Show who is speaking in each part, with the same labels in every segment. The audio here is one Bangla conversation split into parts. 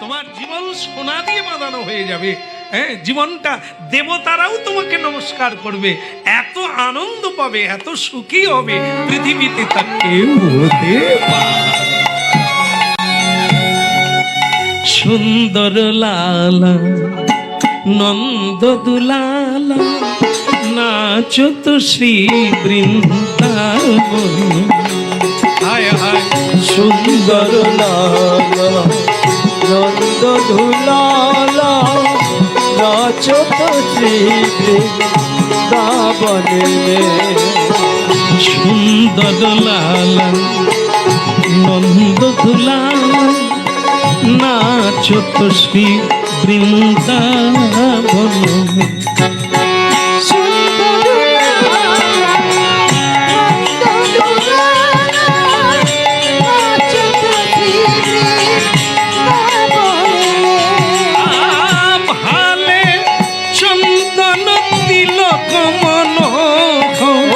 Speaker 1: তোমার জীবন সোনা দিয়ে বাঁধানো হয়ে যাবে। হ্যাঁ, জীবনটা দেবতারাও তোমাকে নমস্কার করবে, এত আনন্দ পাবে, এত সুখী হবে, পৃথিবীতে তা কেউ হতে পারে। সুন্দর লালা নন্দ দুলালা নাচো তো শ্রী বৃন্দাবন। হায় হায়
Speaker 2: সুন্দর লালা নন্দ দুলালা নাচো তো শ্রী বৃন্দাবনে।
Speaker 1: সুন্দর লালা নন্দ দুলালা নাচো তো শ্রী বৃন্দাবন। ভালে চন্দন তিলক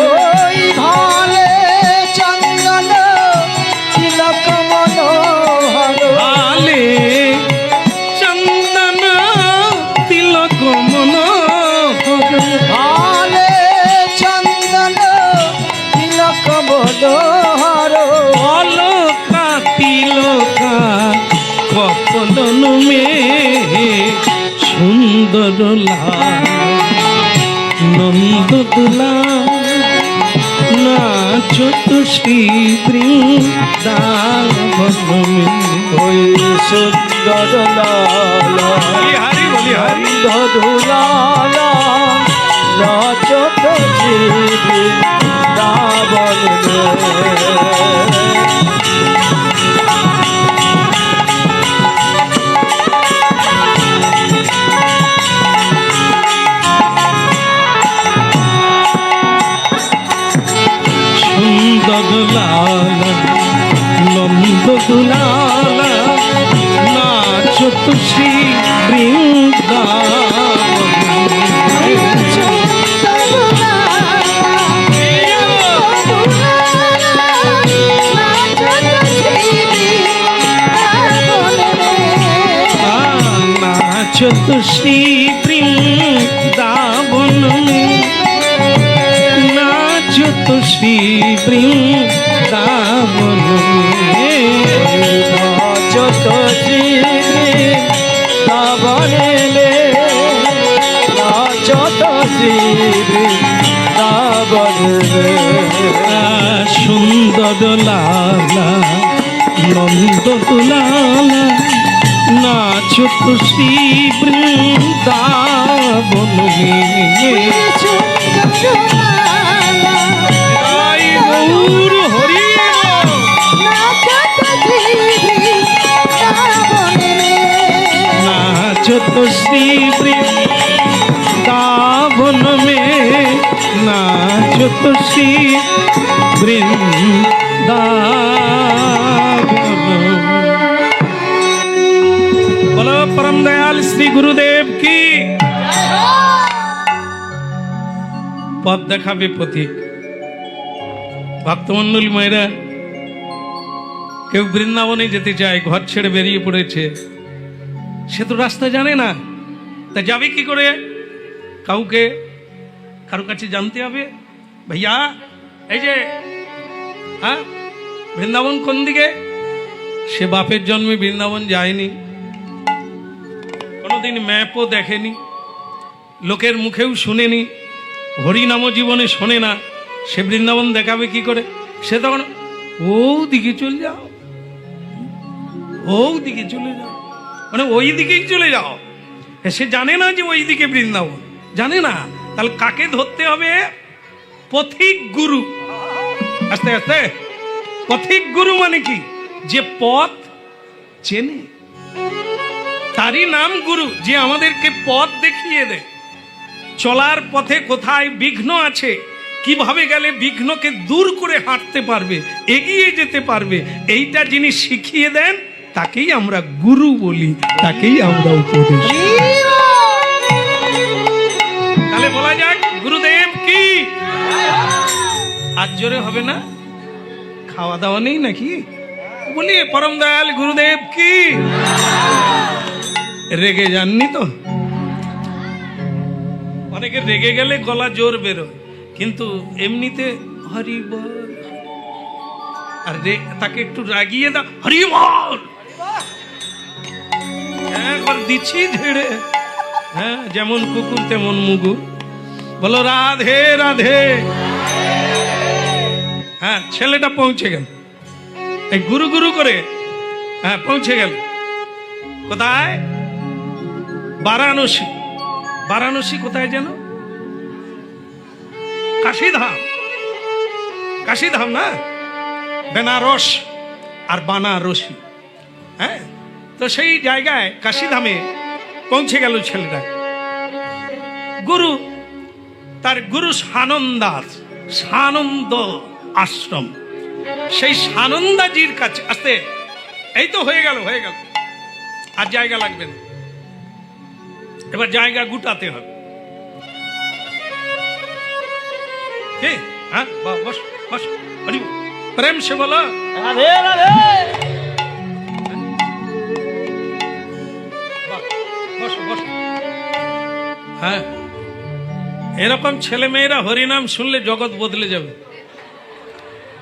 Speaker 2: ওই ভালে চন্দন তিলক মনোহর।
Speaker 1: ভালে চন্দন তিলক মনোহর।
Speaker 2: ভালে চন্দন তিলক মনোহর।
Speaker 1: অলকা তিলকা কপলন মে সুন্দর লাল নন্দ দুলাল নাচো তো শ্রী বৃন্দাবন মে।
Speaker 2: ওই সুন্দর লালা
Speaker 1: হরি বলি হরি।
Speaker 2: নন্দ দুলালা নাচো তো শ্রী বৃন্দাবনে।
Speaker 1: সুন্দর লালা নন্দ দুলালা নাচো তো শ্রী বৃন্দাবন। नाचो तो श्री वृंदावन में, नाचो तो श्री वृंदावन में।
Speaker 2: नाचो तो श्री वृंदावने में, नाचो तो श्री वृंदावने में।
Speaker 1: सुंदर लाला नंद दुलाला नाचो तो श्री वृंदावन में। जय गौर हरि नाचो तो श्री वृंदावन में, नाचो तो श्री वृंदावन। बोलो परम दयाल श्री गुरुदेव की। পথ দেখাবে পথিক। ভক্তমন্ডলী মায়েরা, কেউ বৃন্দাবনে যেতে চায়, ঘর ছেড়ে বেরিয়ে পড়েছে, সে তো রাস্তা জানে না, তা যাবে কি করে? কারো কাছে জানতে হবে, ভাইয়া এই যে হ্যাঁ বৃন্দাবন কোন দিকে? সে বাপের জন্মে বৃন্দাবন যায়নি, কোনোদিন ম্যাপও দেখেনি, লোকের মুখেও শুনেনি, হরিনামও জীবনে শোনে না, সে বৃন্দাবন দেখাবে কি করে? সে তখন ও দিকে চলে যাও, ও দিকে চলে যাও, মানে ওই দিকেই চলে যাও। সে জানে না যে ওই দিকে বৃন্দাবন, জানে না। তাহলে কাকে ধরতে হবে? পথিক গুরু। আস্তে আস্তে, পথিক গুরু মানে কি? যে পথ চেনে, তারই নাম গুরু। যে আমাদেরকে পথ দেখিয়ে দেয়, চলার পথে কোথায় বিঘ্ন আছে, কিভাবে গেলে বিঘ্নকে দূর করে হাঁটতে পারবে, এগিয়ে যেতে পারবে, এইটা যিনি শিখিয়ে দেন তাকেই আমরা গুরু বলি, তাকেই আমরা উপদেশ। তাহলে বলা যাক গুরুদেব কি। আজ জোরে হবে না? খাওয়া দাওয়া নেই নাকি? বলি পরম দয়াল গুরুদেব কি। রেগে যাননি তো? অনেকে রেগে গেলে গলা জোর বেরোয়, কিন্তু এমনিতে হরি বল। আর তাকে একটু রাগিয়ে দাও, হরি বল, একবার দিচ্ছি ঝেড়ে। হ্যাঁ, যেমন কুকুর তেমন মুগু, বলো রাধে রাধে। হ্যাঁ, ছেলেটা পৌঁছে গেল, এই গুরু গুরু করে হ্যাঁ পৌঁছে গেল কোথায়? বারাণসী। বারাণসী কোথায় যেন? কাশীধাম। কাশীধাম না, বেনারস আর বানারসি। হ্যাঁ, তো সেই জায়গায় কাশীধামে পৌঁছে গেল ছেলেটা। গুরু, তার গুরু সানন্দাস, সানন্দ আশ্রম, সেই সানন্দাজির কাছে আসতে এই তো হয়ে গেল, হয়ে গেল, আর জায়গা লাগবে না, এবার জায়গা গুটাতে হবে। হ্যাঁ, বস বস, প্রেম সে বলো
Speaker 2: রাধে রাধে।
Speaker 1: বস বস। হ্যাঁ, এরকম ছেলে মেয়েরা হরিনাম শুনলে জগৎ বদলে যাবে।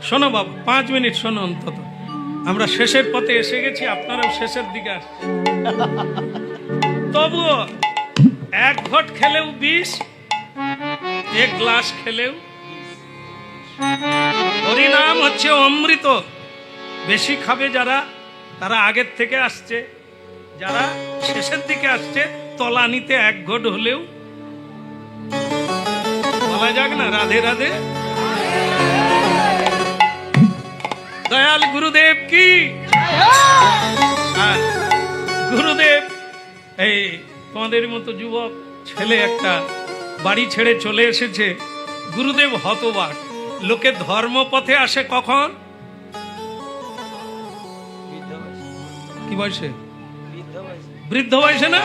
Speaker 1: শোনো বাবা, 5 মিনিট শোনো অন্তত। আমরা শেষের পথে এসে গেছি, আপনারাও শেষের দিকে আসছেন। তবুও 1 ঘট খেলেও 20, 1 গ্লাস খেলেও। হরিনাম হচ্ছে অমৃত। বেশি খাবে যারা, তারা আগের থেকে আসছে, যারা শেষের দিকে আসছে তলানিতে 1 ঘট হলেও বলা যাক না রাধে রাধে। দয়াল গুরুদেব কি? হ্যাঁ, গুরুদেব এই তোমাদের মতো যুবক ছেলে একটা বাড়ি ছেড়ে চলে এসেছে। গুরুদেব হতবাক। লোকে ধর্মপথে আসে কখন? কি বয়সে? বৃদ্ধ বয়সে না?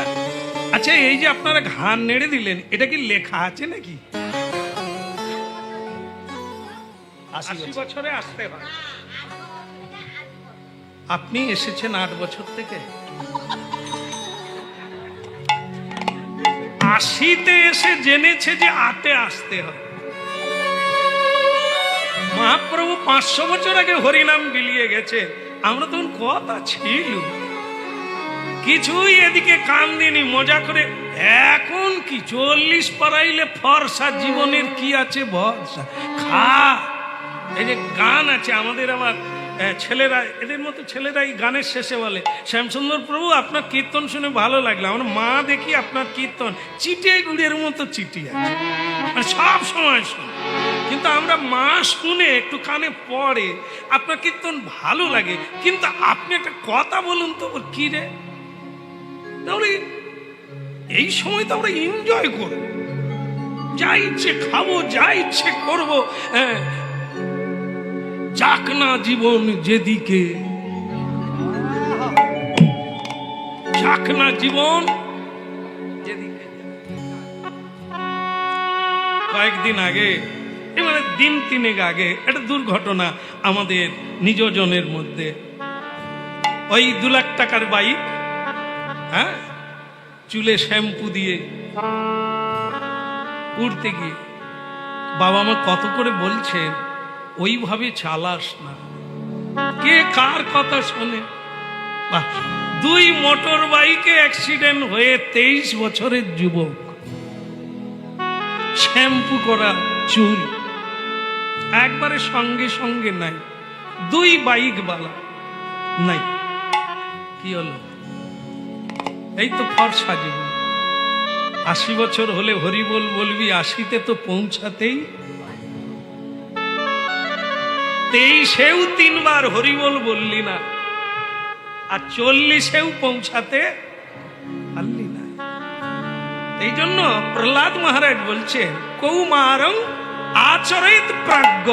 Speaker 1: আচ্ছা, এই যে আপনারা ঘাড় নেড়ে দিলেন, এটা কি লেখা আছে নাকি? 80 বছরে আসতে হয়। আপনি এসেছেন 8 বছর থেকে। 80-তে এসে জেনেছে যে 8-এ আসতে হয়। মহাপ্রভু 500 বছর আগে হরিনাম বিলিয়ে গেছে, আমরা তখন কথা ছিল, কিছুই এদিকে কান দিনি, মজা করে। এখন কি 40 পারাইলে ফর্সা, জীবনের কি আছে ভরসা? খা। এই যে গান আছে আমাদের, আবার ছেলেরা, এদের মতো ছেলেরাই গানের শেষে বলে, শ্যামসুন্দর প্রভু আপনার কীর্তন শুনে ভালো লাগলো। আমার মা দেখি আপনার কীর্তন চিটে গুড়ের মতো চিটি আছে, মানে সব সময় শুনে। কিন্তু আমরা মা শুনে একটু কানে পড়ে, আপনার কীর্তন ভালো লাগে, কিন্তু আপনি একটা কথা বলুন তো। কি রে? তাহলে এই সময় তো আমরা এনজয় করবো, যা ইচ্ছে খাবো, যা ইচ্ছে করবো। হ্যাঁ, যাক না জীবন যেদিকে, যাক না জীবন যেদিকে। কয়েকদিন আগে, মানে 3 আগে, একটা দুর্ঘটনা আমাদের নিজজনের মধ্যে। ওই 2 লাখ টাকার বাইক, হ্যাঁ, চুলে শ্যাম্পু দিয়ে উঠতে গিয়ে বাবা মা কত করে বলছেন, ওইভাবে চালাস না। কে কার কথা শোনে? 2 মোটর বাইকে অ্যাক্সিডেন্ট হয়ে 23 বছরের যুবক, শ্যাম্পু করা চুল একবারে সঙ্গে সঙ্গে নাই, 2 বাইক বালা নাই। কি হলো? এই তো ফর্সা জীবন। 80 বছর হলে হরি বল বলবি, 80-তে তো পৌঁছাতেই। 23-এও 3 বার হরি বল বললি না, আর 40-এও পৌঁছাতে পারলি না। এই জন্য প্রহ্লাদ মহারাজ বলছেন, কৌমারং আচরিত প্রাজ্ঞ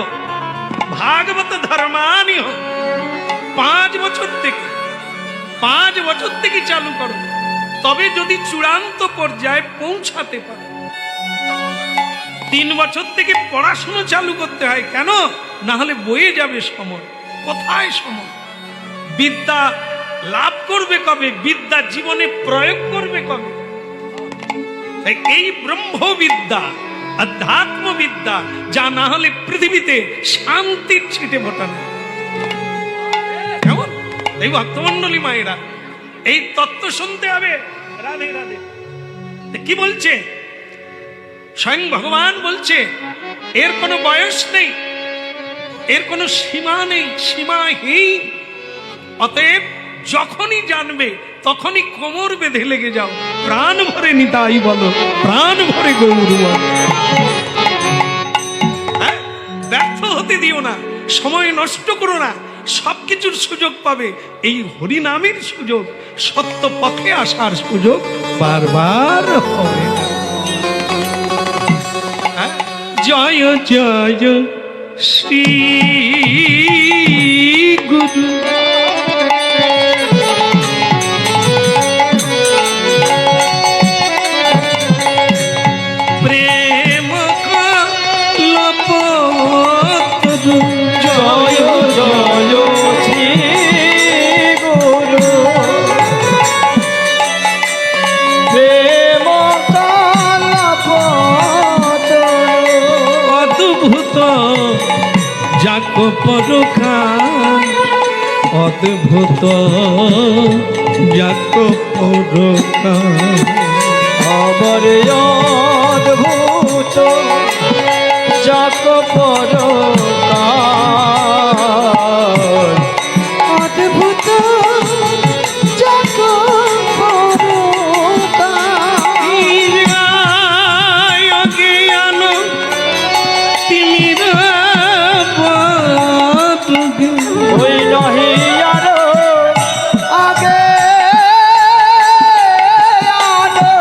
Speaker 1: ভাগবত ধর্মানি। 5 বছর থেকে চালু করো, তবে যদি চূড়ান্ত পর্যায়ে পৌঁছাতে পারো। 3 বছর থেকে পড়াশোনা চালু করতে হয়, কেন? না হলে বয়ে যাবে সময়। কোথায় সময়? বিদ্যা লাভ করবে কবে, বিদ্যা জীবনে প্রয়োগ করবে কবে? তাই এই ব্রহ্মবিদ্যা, আধ্যাত্মবিদ্যা, যা না হলে পৃথিবীতে শান্তির ছিটে ফোটানো। কেমন এই ভক্তমন্ডলী মায়েরা, এই তত্ত্ব শুনতে হবে। রাধে রাধে। কি বলছে স্বয়ং ভগবান বলছে, এর কোনো বয়স নেই, এর কোনো সীমা নেই, সীমাহীন। অতএব যখনই জানবে তখনই কোমর বেঁধে লেগে যাও, প্রাণ ভরে নিতাই বলো, প্রাণ ভরে গৌর বলো। হ্যাঁ, ব্যর্থ হতে দিও না, সময় নষ্ট করো না। সবকিছুর সুযোগ পাবে, এই হরিনামের সুযোগ, সত্য পথে আসার সুযোগ বারবার হবে। জয় জয় শ্রী গুরু। প্রেম কলপতরু।
Speaker 2: জয় জয় শ্রী গুরু। প্রেম কলপতরু।
Speaker 1: অদ্ভুত যাক পরখান, অদ্ভুত যাক পরখান।
Speaker 2: আমার অদ্ভুত যাক পরকার। অদ্ভুত যাক পরকার।
Speaker 1: জ্ঞান তিমির পাতুকে।
Speaker 2: ওই নহি আর আগে আলো।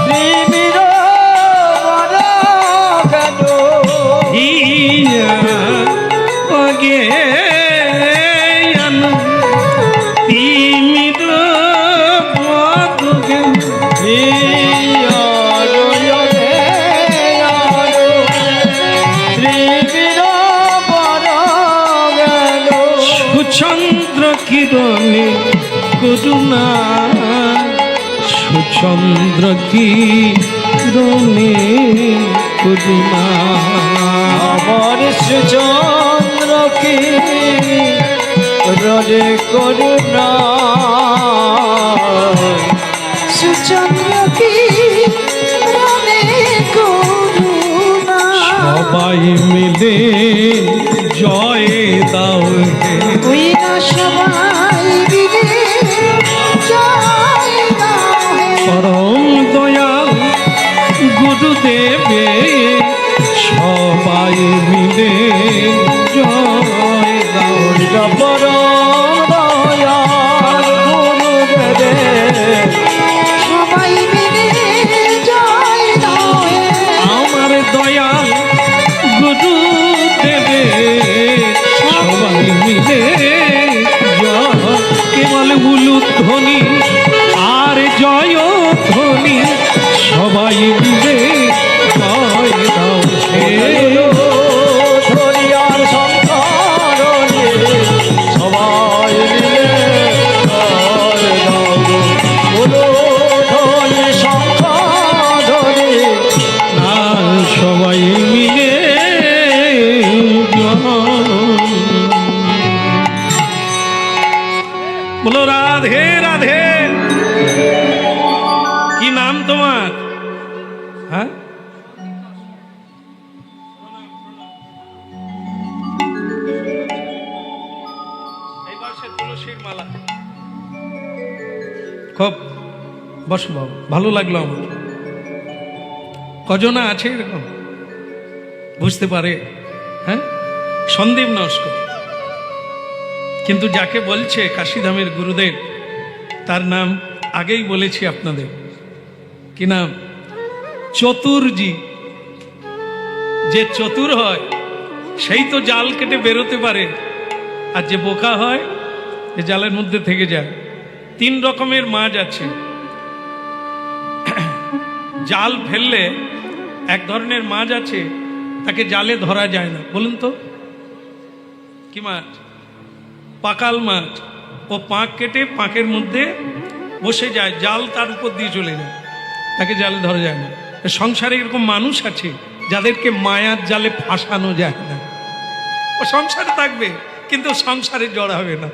Speaker 2: প্রেমের বড় গান।
Speaker 1: হিয়া আগে আনো তিমির পাতুকে। সুচন্দ্র কিরণে করুণা, সুচন্দ্র কিরণে করুণা।
Speaker 2: আমার সুচন্দ্র কি রনে করুণা। সুচন্দ্র কি রনে করুণা।
Speaker 1: সবাই মিলে জয় দাও হে।
Speaker 2: ওই না সবাই মিলে জয় দাও হে।
Speaker 1: পরম দয়াল গুরুদেবে, সবাই মিলে জয় দাও হে।
Speaker 2: পরম দয়াল গুরুদেবে, সবাই মিলে জয় দাও হে।
Speaker 1: আমার দয়াল গুরু দেবে, সবাই মিলে জয়। কেবল বুলু ধ্বনি আর জয় ধ্বনি, সবাই মিলে জয় দাও হে।
Speaker 2: ধরিয়ার সংসারণে সবাই মিলে জয় দাও গো। বলো ধরি সংসারণে
Speaker 1: না সবাই মিলে বলো রাধে রাধে। কি নাম তোমার? হ্যাঁ, এইবার সে তুলসীর মালা। খুব বসো বাবু, ভালো লাগলো আমার। কজনা আছে এরকম বুঝতে পারে? হ্যাঁ, সন্দীপ নস্কর। কিন্তু যাকে বলছে কাশীধামের গুরুদেব, তার নাম আগেই বলেছি আপনাদের। কি নাম? চতুরজি। যে চতুর হয় সেই তো জাল কেটে বেরোতে পারে, আর যে বোকা হয় যে জালের মধ্যে থেকে যায়। 3 রকমের মাছ আছে। জাল ফেললে এক ধরনের মাছ আছে, তাকে জালে ধরা যায় না। বলুন তো কি মাছ? পাকাল মাছ। ও পাঁক কেটে পাঁকের মধ্যে বসে যায়, জাল তার উপর দিয়ে চলে যায়, তাকে জালে ধরা যায় না। সংসারে এরকম মানুষ আছে যাদেরকে মায়ার জালে ফাঁসানো যায় না। ও সংসারে থাকবে কিন্তু সংসারে জড়াবে না।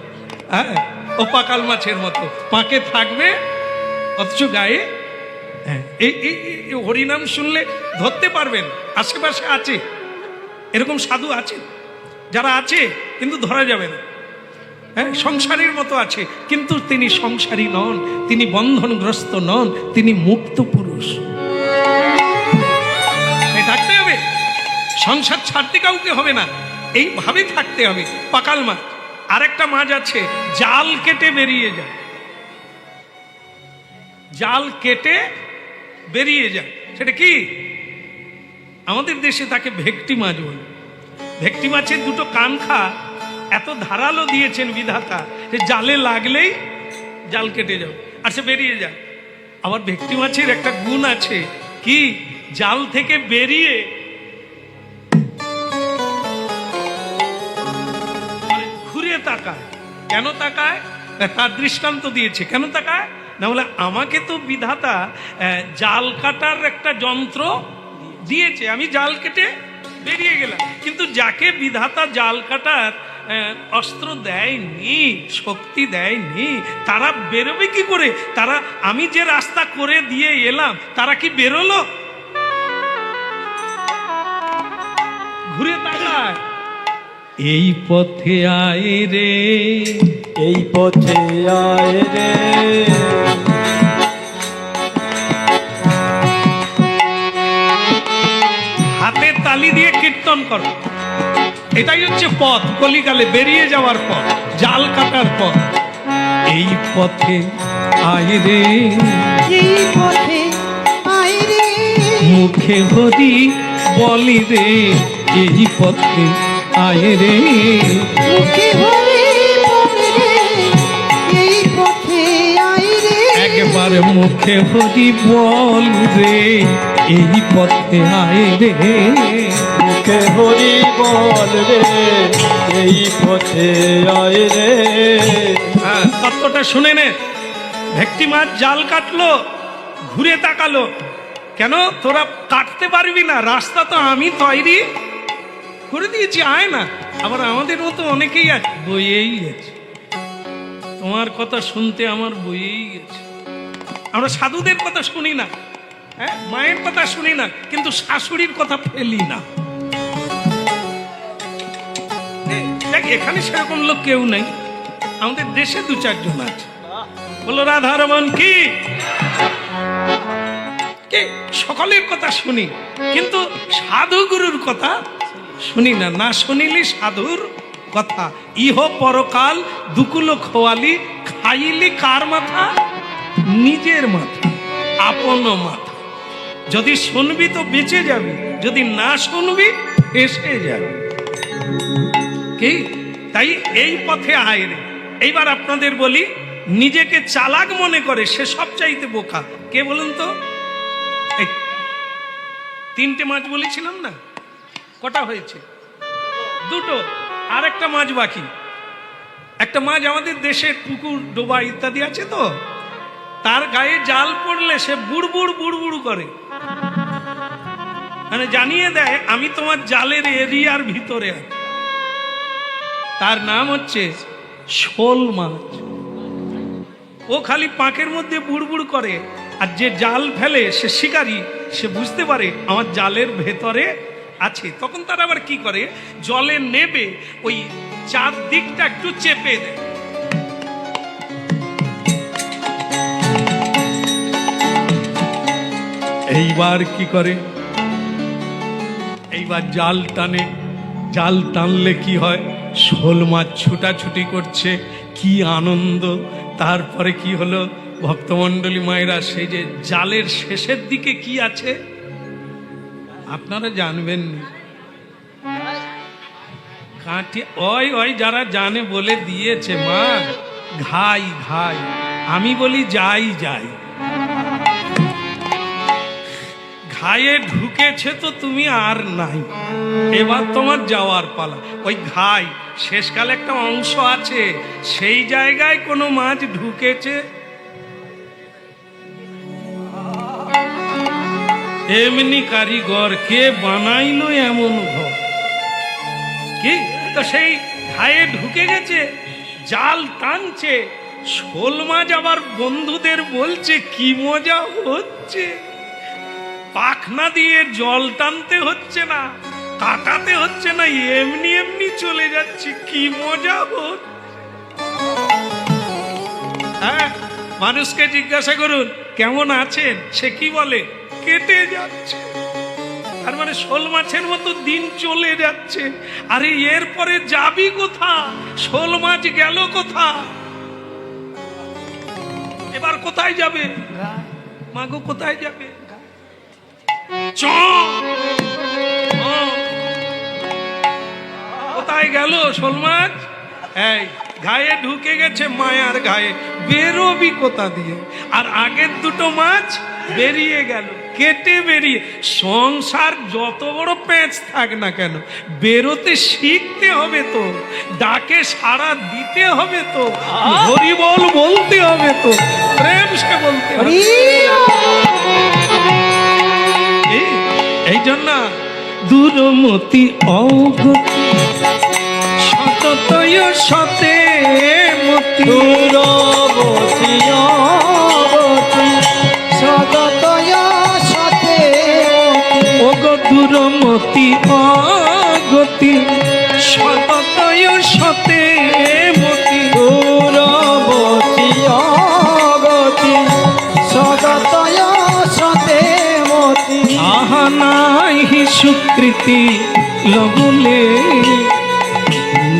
Speaker 1: হ্যাঁ, ও পাকাল মাছের মতো পাঁকে থাকবে অথচ গায়ে। হ্যাঁ, এই হরিনাম শুনলে ধরতে পারবেন আশেপাশে আছে এরকম সাধু আছে, যারা আছে কিন্তু ধরা যাবে না। হ্যাঁ, সংসারের মতো আছে কিন্তু তিনি সংসারী নন, তিনি বন্ধনগ্রস্ত নন, তিনি মুক্ত পুরুষ। থাকতে হবে, সংসার ছাড়তে কাউকে হবে না, এইভাবে থাকতে হবে। পাকাল মাছ। আরেকটা মাছ আছে জাল কেটে বেরিয়ে যায়, জাল কেটে বেরিয়ে যায়। সেটা কি? আমাদের দেশে তাকে ভেটকি মাছ বলে। ভেটকি মাছের দুটো কানখা এত ধারালো দিয়েছেন বিধাতা যে জালে লাগলেই জাল কেটে যাবে আর সে বেরিয়ে যায়। আবার ভেটকি মাছের একটা গুণ আছে কি, জাল থেকে বেরিয়ে ঘুরে তাকায়। কেন তাকায়? তার দৃষ্টান্ত দিয়েছে। কেন তাকায়? না বলে আমাকে তো বিধাতা জাল কাটার একটা যন্ত্র দিয়েছে, আমি জাল কেটে বেরিয়ে গেলাম। কিন্তু যাকে বিধাতা জাল কাটার অস্ত্র দেয়নি, শক্তি দেয়নি, তারা বেরোবে কি করে? তারা, আমি যে রাস্তা করে দিয়ে এলাম, তারা কি বেরোলো? ঘুরে তাকায়, এই পথে আয় রে,
Speaker 2: এই পথে আয় রে,
Speaker 1: হাতে তালি দিয়ে কীর্তন করো। এটাই হচ্ছে পথ, কলিকালে বেরিয়ে যাওয়ার পথ, জাল কাটার পথ। এই পথে আয় রে,
Speaker 3: এই পথে আয় রে,
Speaker 1: মুখে হরি বলি রে, এই পথে আয় রে,
Speaker 3: মুখে হরি বল রে, এই পথে আয় রে,
Speaker 1: একবার মুখে হরি বল রে, এই পথে আয় রে,
Speaker 2: মুখে হরি বল রে, এই পথে আয় রে।
Speaker 1: হ্যাঁ, তত্ত্বটা শুনে নে। ভেটকি মাছ জাল কাটলো, ঘুরে তাকালো। কেন? তোরা কাটতে পারবি না, রাস্তা তো আমি তৈরি করে দিয়েছি, আয় না। আবার আমাদের মতো অনেকেই আছে, বইয়েই গেছে, তোমার কথা শুনতে আমার বইয়েই গেছে। আমরা সাধুদের কথা শুনি না, হ্যাঁ, মায়ের কথা শুনি না, কিন্তু শাশুড়ির কথা ফেলি না। দেখ, এখানে সেরকম লোক কেউ নেই, আমাদের দেশে দু চারজন আছে। বলো রাধারমন কি? সকলের কথা শুনি কিন্তু সাধু গুরুর কথা শুনি না। না শুনিলি সাধুর কথা, ইহ পরকাল দুকুলো খোয়ালি, খাইলি কার মাথা? নিজের মাথা, আপন মাথা। যদি শুনবি তো বেঁচে যাবি, যদি না শুনবি এসে যাবে। কি? তাই এই পথে আয় রে। এইবার আপনাদের বলি, নিজেকে চালাক মনে করে সে সবচাইতে বোকা। কে বলুন তো? এই তিনটে মাছ বলেছিলাম না, কটা হয়েছে? দুটো, আর একটা মাছ বাকি। একটা মাছ আমাদের দেশের পুকুর ডোবা ইত্যাদি আছে তো, তার গায়ে জাল পড়লে সে বুড়বুড় বুড়বুড় করে, মানে জানিয়ে দেয় আমি তোমার জালের এরিয়ার ভিতরে আছি। তার নাম হচ্ছে শোল মাছ। ও খালি পাঁকের মধ্যে বুড়বুড় করে, আর যে জাল ফেলে সে শিকারী, সে বুঝতে পারে আমার জালের ভেতরে আছে। তখন তারা আবার কি করে, জলে নেবে ওই চারদিকটা একটু চেপে দেয়। এইবার কি করে, এইবার জাল টানে। জাল টানলে কি হয়, শোল মাছ ছুটাছুটি করছে, কি আনন্দ। তারপরে কি হলো, ভক্তমণ্ডলী মায়েরা, সেই যে জালের শেষের দিকে কি আছে আপনারা জানবেন না। কাঠি, ওই ওই যারা জানে বলে দিয়েছে মা, ঘাই ঘাই। আমি বলি যাই যাই। ঘায়ে ঢুকেছে তো তুমি আর নাই, এবার তোমার যাওয়ার পালা। ওই ঘাই শেষকালে একটা অংশ আছে, সেই জায়গায় কোনো মাছ ঢুকেছে, এমনি কারিগর কে বানাইলো এমন ঘর? কি তো সেই ঘায়ে ঢুকে গেছে, জাল টানছে, শোল মাছ আবার বন্ধুদের বলছে কি মজা হচ্ছে, পাখনা দিয়ে জল টানতে হচ্ছে না, কাটাতে হচ্ছে না, এমনি এমনি চলে যাচ্ছে, কি মজা হচ্ছে। হ্যাঁ, মানুষকে জিজ্ঞাসা করুন কেমন আছেন, সে কি বলে? কেটে যাচ্ছে। তার মানে শোল মাছের মতো দিন চলে যাচ্ছে। আরে এরপরে যাবি কোথা? শোল মাছ গেল কোথা? এবার কোথায় যাবে মাগো, কোথায় যাবে? চ কোথায় গেল শোল মাছ? এই ঘায়ে ঢুকে গেছে, মায়ার ঘায়ে, বেরোবি কোথা দিয়ে? আর আগের দুটো মাছ বেরিয়ে গেল, কেটে বেরিয়ে। সংসার যত বড় প্যাঁচ থাক না কেন, বেরোতে শিখতে হবে তো, ডাকে সাড়া দিতে হবে তো, হরি বল বলতে হবে তো, প্রেম সে বলতে হবে। এই জন্য দূরমতি অগতি সততয় সতে মতি,
Speaker 2: দূরবতী অবতী
Speaker 3: সদতয় সতে
Speaker 1: ওগো দূরমতি অগতি সততয় সতে মতি,
Speaker 2: দূরবতী অবতী
Speaker 3: সদতয় সতে মতি।
Speaker 1: আহা নাহি সুকৃতি লবলে,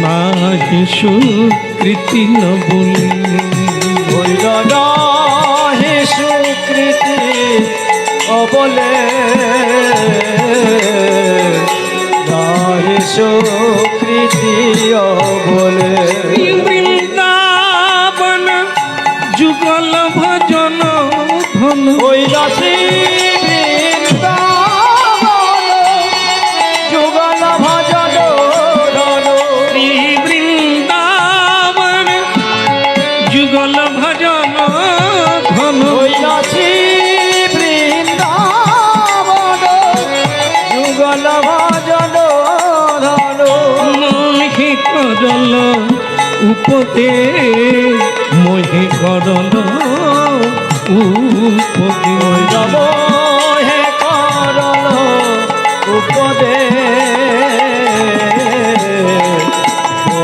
Speaker 1: নাহি সুকৃতি লবলে,
Speaker 2: হইল নাহি সুকৃতি অবলে, নাহি সুকৃতি অবলে।
Speaker 1: বৃন্দাবন যুগল ভজন ধন,
Speaker 2: হইল শ্রী বৃন্দাবন যুগল ভজন ধন,
Speaker 1: শ্রী বৃন্দাবন যুগল ভজন ধন,
Speaker 2: হইল শ্রী বৃন্দাবন যুগল ভজন ধন।
Speaker 1: মহি করল উপদে, মহি করল উপদে,
Speaker 2: নব হে করল উপদে, ও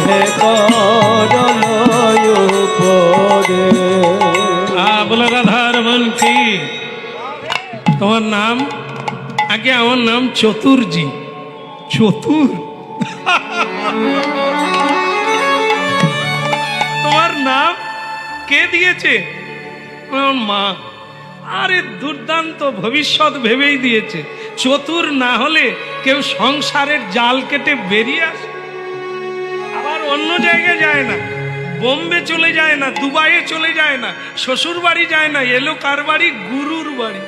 Speaker 2: হে করল উপদে।
Speaker 1: বলে রাধার মন কি? তোমার নাম? আগে আমার নাম চতুর্জি। চতুর? তোমার নাম কে দিয়েছে? আমার মা। আরে দুর্দান্ত, ভবিষ্যৎ ভেবেই দিয়েছে। চতুর না হলে কেউ সংসারের জাল কেটে বেরিয়ে আসে, আবার অন্য জায়গায় যায় না, বোম্বে চলে যায় না, দুবাইয়ে চলে যায় না, শ্বশুর বাড়ি যায় না, এলো কার বাড়ি? গুরুর বাড়ি।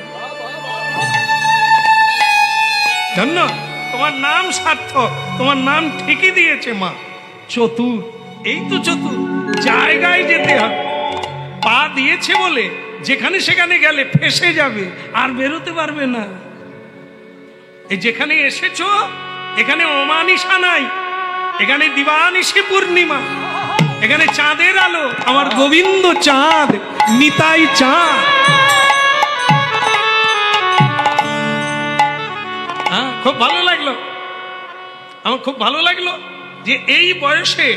Speaker 1: জানো, তোমার নাম সার্থক, তোমার নাম ঠিকই দিয়েছে মা, চতুর। এই তো চতুর, জায়গায় যেতে হবে। পা দিয়েছে বলে যেখানে সেখানে গেলে ফেসে যাবে, আর বেরোতে পারবে না। এই যেখানে এসেছো, এখানে অমানিসা নাই, এখানে দিবানিশি পূর্ণিমা, এখানে চাঁদের আলো, আমার গোবিন্দ চাঁদ, নিতাই চাঁদ। হ্যাঁ, খুব ভালো লাগলো, আমার খুব ভালো লাগলো যে এই বয়সে,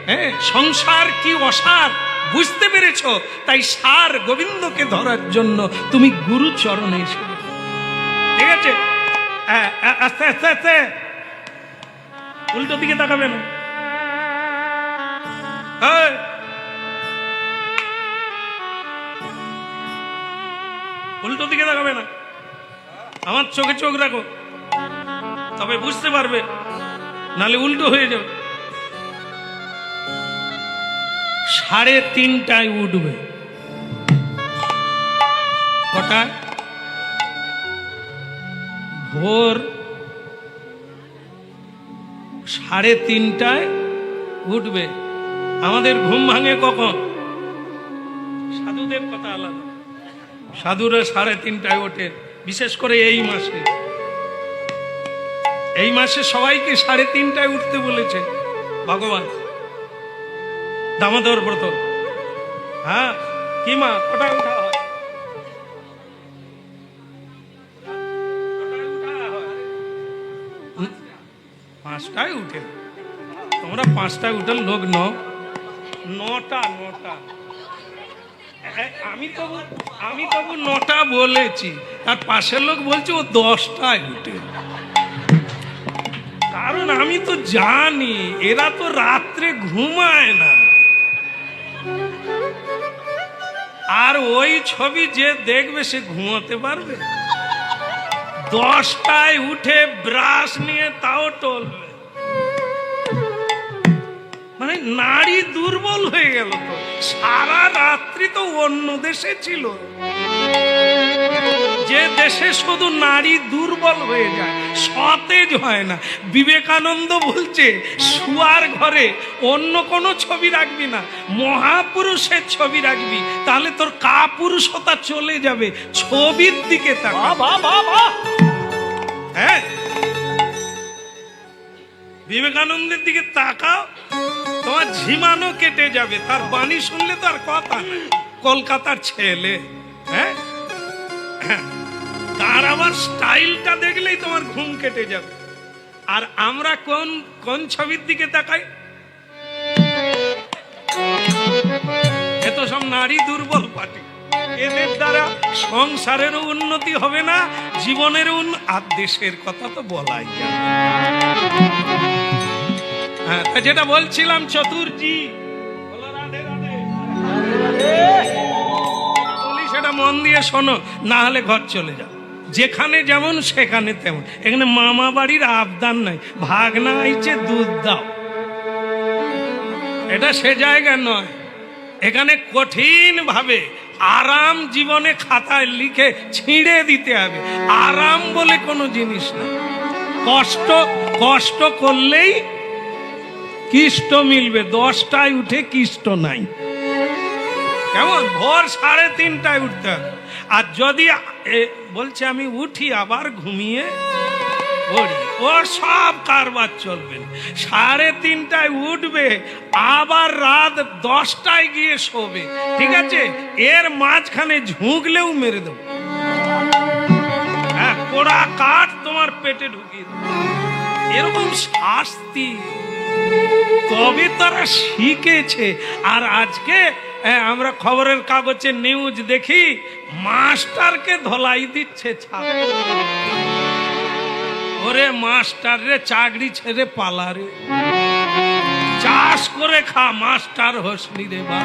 Speaker 1: হ্যাঁ, সংসার কি অসার বুঝতে পেরেছ। তাই সার গোবিন্দকে ধরার জন্য তুমি গুরু চরণে এসে, ঠিক আছে? আস্তে আস্তে আস্তে, উল্টো দিকে তাকাবে না। উল্টো দিকে তাকাবে না, আমার চোখে চোখ রাখো, তবে বুঝতে পারবে, নালে উল্টো হয়ে যাবে। 3:30টায় উঠবে। কটায়? ভোর 3:30টায় উঠবে। আমাদের ঘুম ভাঙে কখন? সাধুদের কথা আলাদা, সাধুরা 3:30টায় ওঠে, বিশেষ করে এই মাসে সবাইকে 3:30টায় উঠতে বলেছে ভগবান। দামোদর ব্রত, হ্যাঁ কি মা কটায় উঠা হয়? 5টায় উঠে। তোমরা 5টায় উঠে লোক 9টা। আমি তবু 9টা বলেছি, আর পাশের লোক বলছে ও 10টায় উঠে। কারণ আমি তো জানি এরা তো রাত্রে ঘুমায় না। আর ওই ছবি যে দেখবে সে ঘুমাতে পারবে? 10টায় উঠে ব্রাশ নিয়ে তাও টলবে। মানে নারী দুর্বল হয়ে গেল তো। সারা রাত্রি তো অন্য দেশে ছিল, যে দেশে শুধু নারী দুর্বল হয়ে যায়, সতেজ হয় না। বিবেকানন্দ বলছে শুয়ার ঘরে অন্য কোনো ছবি রাখবি না, মহাপুরুষের ছবি রাখবি, তাহলে তোর কাপুরুষতা চলে যাবে। ছবির দিকে তাকা। হ্যাঁ, বিবেকানন্দের দিকে তাকাও, তোমার ঝিমানো কেটে যাবে। তার বাণী শুনলে তো আর কথা নেই। কলকাতার ছেলে, হ্যাঁ, তার আবার স্টাইলটা দেখলেই তোমার ঘুম কেটে যাবে। আর আমরা কোন ছবির দিকে তাকাই? এত সব নারী দুর্বল পার্টি। এদের দ্বারা সংসারেরও উন্নতি হবে না, জীবনেরও আর দেশের কথা তো বলাই যাবে। হ্যাঁ, যেটা বলছিলাম চতুর্জি, সেটা মন দিয়ে শোনো, না হলে ঘর চলে যাও। যেখানে যেমন সেখানে তেমন। এখানে মামা বাড়ির আবদান নাই, ভাগনা আইছে দুধ দাও, এটা সে জায়গা নয়। এখানে কঠিন ভাবে আরাম জীবনে খাতায় লিখে ছিঁড়ে দিতে হবে। আরাম বলে কোনো জিনিস না। কষ্ট করলেই কিষ্ট মিলবে। 10টায় উঠে কিষ্ট নাই। কেমন? ভোর 3:30টায় উঠতে হবে। আর যদি বলছে আমি উঠি আবার ঘুমিয়ে পড়ি, ওর সব কারবার চলবে। 3:30টায় উঠবে, আবার রাত 10টায় গিয়ে শোবে। ঠিক আছে, এর মাঝখানে ঝুঁকলেও মেরে দেবো। হ্যাঁ, পোড়া কাঠ তোমার পেটে ঢুকিয়ে দেবো। এরকম শাস্তি তবে তারা শিখেছে। আর আজকে আমরা খবরের কাগজে নিউজ দেখি, মাস্টারকে ধলাই দিচ্ছে ছাত্র। ওরে মাস্টার রে, চাকরি ছেড়ে পালারে, চাষ করে খা, মাস্টার হোসনি রে বা।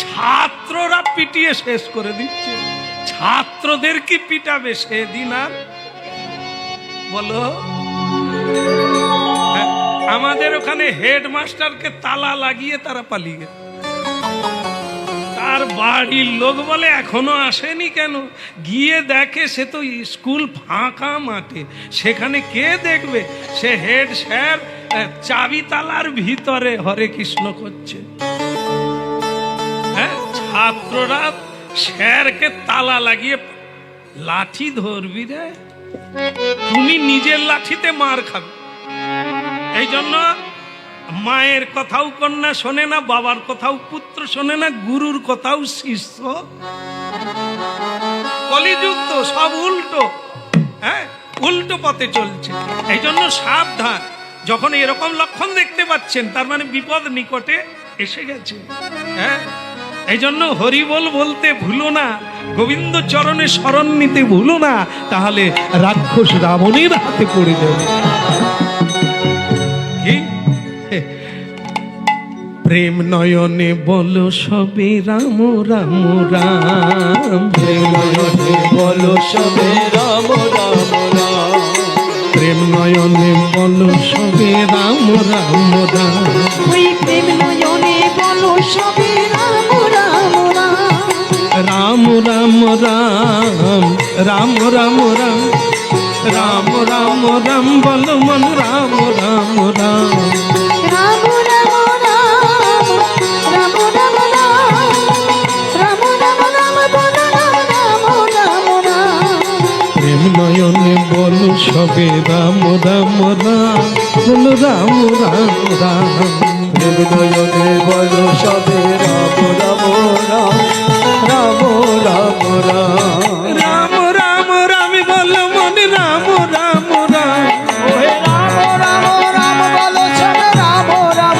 Speaker 1: ছাত্ররা পিটিয়ে শেষ করে দিচ্ছে। ছাত্রদের কি পিটাবে সেদিন আর? বলো। আমাদের ওখানে হেডমাস্টারকে তালা লাগিয়ে তারা পালিয়ে গেছে। তার বাড়ির লোক বলে এখনো আসেনি কেন? গিয়ে দেখে সে তো স্কুল ফাঁকা মাঠে, সেখানে কে দেখবে? সে হেড স্যার চাবি তালার ভিতরে হরে কৃষ্ণ করছে। হ্যাঁ, ছাত্ররা স্যারকে তালা লাগিয়ে, লাঠি ধরবি রে, তুমি নিজের লাঠিতে মার খাবে। এই জন্য মায়ের কথাও কন্যা শোনে না, বাবার কথাও পুত্র শোনে না, গুরুর কথাও শিষ্য। কলিযুগ তো সব উল্টো। হ্যাঁ, উল্টো পথে চলছে। এই জন্য সাবধান। যখন এরকম লক্ষণ দেখতে পাচ্ছেন, তার মানে বিপদ নিকটে এসে গেছে। হ্যাঁ, এই জন্য হরিবোল বলতে ভুলো না, গোবিন্দ চরণে শরণ নিতে ভুলো না, তাহলে রাক্ষস রাবণের হাতে পড়ে যাবে। প্রেম নয়নে বলো সবে রাম রাম রাম,
Speaker 2: প্রেম নয়নে বলো সবে রাম রাম রাম,
Speaker 1: প্রেম নয়নে বলো সবে রাম রাম রাম,
Speaker 3: ওই প্রেম নয়নে বলো সবে রাম রাম রাম,
Speaker 1: রাম রাম রাম রাম রাম রাম, রাম রাম রাম বলো মন রাম রাম রাম
Speaker 3: রাম রাম রাম রাম রাম রাম রাম রাম বলো রাম রাম রাম রাম
Speaker 1: প্রেম নয়নে বলো সবে রাম রাম রাম বলো রাম রাম রাম
Speaker 2: প্রেম নয়নে বলো সবে রাম রাম রাম রাম রাম রাম
Speaker 1: রাম রাম রাম বলো মন রাম রাম রাম
Speaker 2: ওহে রাম রাম রাম বলো সবে রাম রাম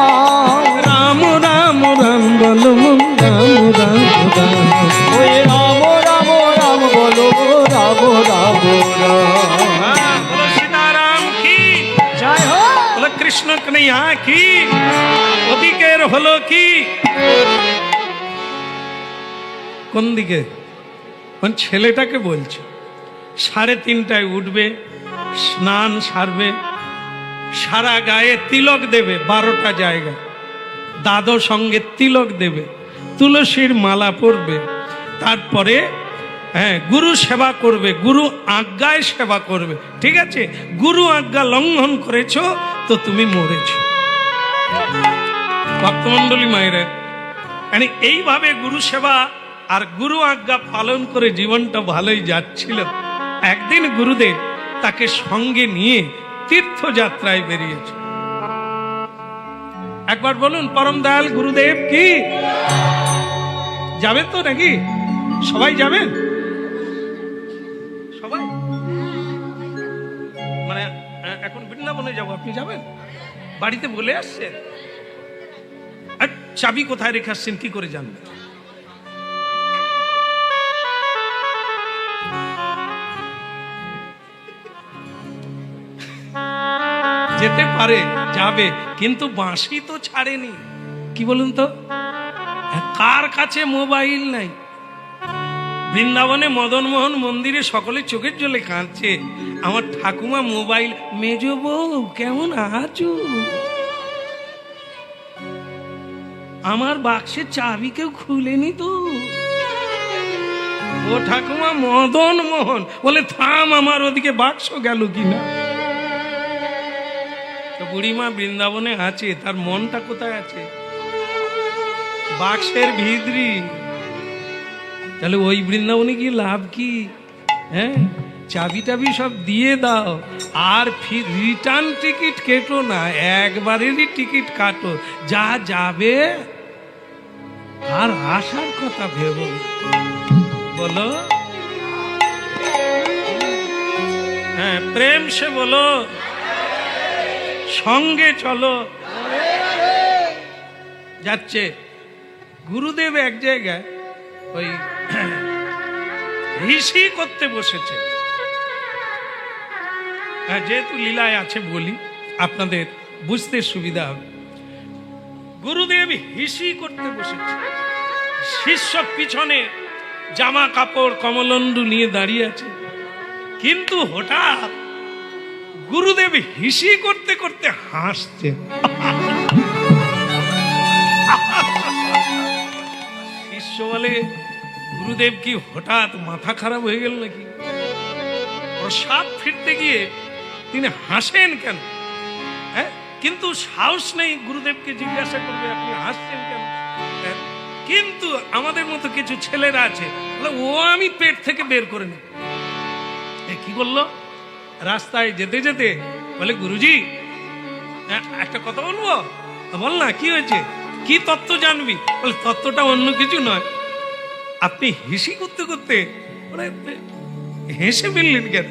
Speaker 2: রাম
Speaker 1: রাম রাম রাম বলো মন রাম রাম রাম
Speaker 2: ওহে রাম রাম রাম বলো রাম রাম রাম
Speaker 1: बोलो सीताराम की
Speaker 2: জয় হো
Speaker 1: बोलो कृष्ण कन्हैया की ওদিকের হলো কি কোন দিকে কোন ছেলেটাকে বলছে 3:30টায় উঠবে স্নান সারবে সারা গায়ে তিলক দেবে 12টা জায়গায় দাদো সঙ্গে তিলক দেবে তুলসীর মালা পরবে তারপরে হ্যাঁ গুরু সেবা করবে গুরু আজ্ঞায় সেবা করবে ঠিক আছে গুরু আজ্ঞা লঙ্ঘন করেছো তো তুমি মরেছো ভক্তমণ্ডলী মায়েরা মানে এইভাবে গুরু সেবা আর গুরু আজ্ঞা পালন করে জীবনটা ভালোই যাচ্ছিল একদিন গুরুদেব তাকে সঙ্গে নিয়ে তীর্থযাত্রায় বেরিয়েছে একবার বলুন পরম দয়াল গুরুদেব কি যাবেন তো নাকি সবাই যাবেন সবাই মানে এখন বৃন্দাবনে যাবো আপনি যাবেন বাড়িতে বলে আসছেন আর চাবি কোথায় রেখে আসছেন কি করে জানবেন যেতে পারে যাবে কিন্তু বাঁশি তো ছাড়েনি কি বলুন তো কার কাছে মোবাইল নাই বৃন্দাবনে মদন মোহন মন্দিরে সকলে চোখের জলে কাঁদছে আমার ঠাকুমা মোবাইল মেজো বউ কেমন আছো আমার বাক্সের চাবি কেউ খুলেনি তো ও ঠাকুমা মদন মোহন বলে থাম আমার ওদিকে বাক্স গেল কিনা তো বুড়িমা বৃন্দাবনে আছে তার মনটা কোথায় আছে বাক্সের ভিতরি তাহলে ওই বৃন্দাবনে গিয়ে লাভ কি হ্যাঁ চাবি টাবি সব দিয়ে দাও আর রিটার্ন টিকিট কেটো না একবারেরই টিকিট কাটো যা যাবে আর আসার কথা ভেবো বলো হ্যাঁ প্রেম সে বলো সঙ্গে চলো যাচ্ছে গুরুদেব এক জায়গায় ওই ঋষি করতে বসেছে যেহেতু লীলায় আছে বলি আপনাদের বুঝতে সুবিধা হবে গুরুদেব হিসি করতে বসেছে শিষ্য পিছনে জামা কাপড় কমলন্ডু নিয়ে দাঁড়িয়ে আছে কিন্তু হঠাৎ গুরুদেব হিসি করতে করতে হাসছে শিষ্য বলে গুরুদেব কি হঠাৎ মাথা খারাপ হয়ে গেল নাকি প্রসাদ ফিরতে গিয়ে তিনি হাসেন কেন হ্যাঁ কিন্তু সাহস নেই গুরুদেবকে জিজ্ঞাসা করবে আপনি হাসছেন কেন কিন্তু আমাদের মতো কিছু ছেলেরা আছে ও আমি পেট থেকে বের করে নেব কি বললো রাস্তায় যেতে যেতে বলে গুরুজি একটা কথা বলবো বল না কি হয়েছে কি তত্ত্ব জানবি বলে তত্ত্বটা অন্য কিছু নয় আপনি হিসি করতে করতে হেসে ফেললেন কেন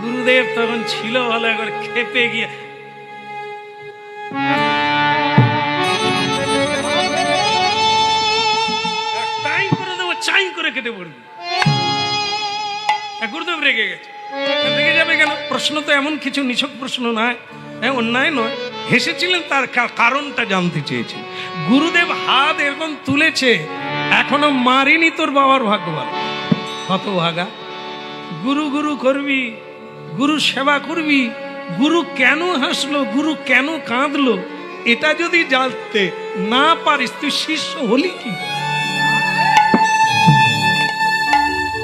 Speaker 1: গুরুদেব তখন ছিল ভালো একবার খেপে গিয়ে টাই করে দেবো চাই করে কেটে পড়বে গুরুদেব রেগে গেছে রেগে যাবে কেন প্রশ্ন তো এমন কিছু নিছক প্রশ্ন নয় হ্যাঁ অন্যায় নয় হেসেছিলেন তার কারণটা জানতে চেয়েছেন গুরুদেব হাত এরকম তুলেছে এখনো মারিনি তোর বাবার ভাগ্যবান কত ভাগা গুরু গুরু করবি গুরু সেবা করবি গুরু কেন হাসলো গুরু কেন কাঁদলো এটা যদি জানতে না পারিস তুই শিষ্য হলি কি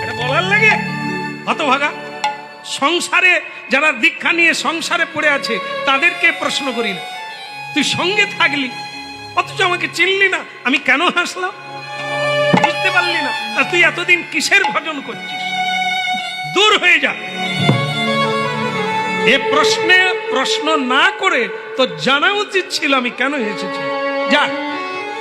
Speaker 1: এটা বলার লাগে কত ভাগা সংসারে যারা দীক্ষা নিয়ে সংসারে পড়ে আছে তাদেরকে প্রশ্ন করি না, তুই সঙ্গে থাকলি অথচ আমাকে চিনলি না, আমি কেন হাসলাম বুঝতে পারলি না, আর তুই এতদিন কিসের ভজন করছিস? দূর হয়ে যা। এ প্রশ্নে প্রশ্ন না করে তো জানা উচিত ছিল আমি কেন এসেছি। যা,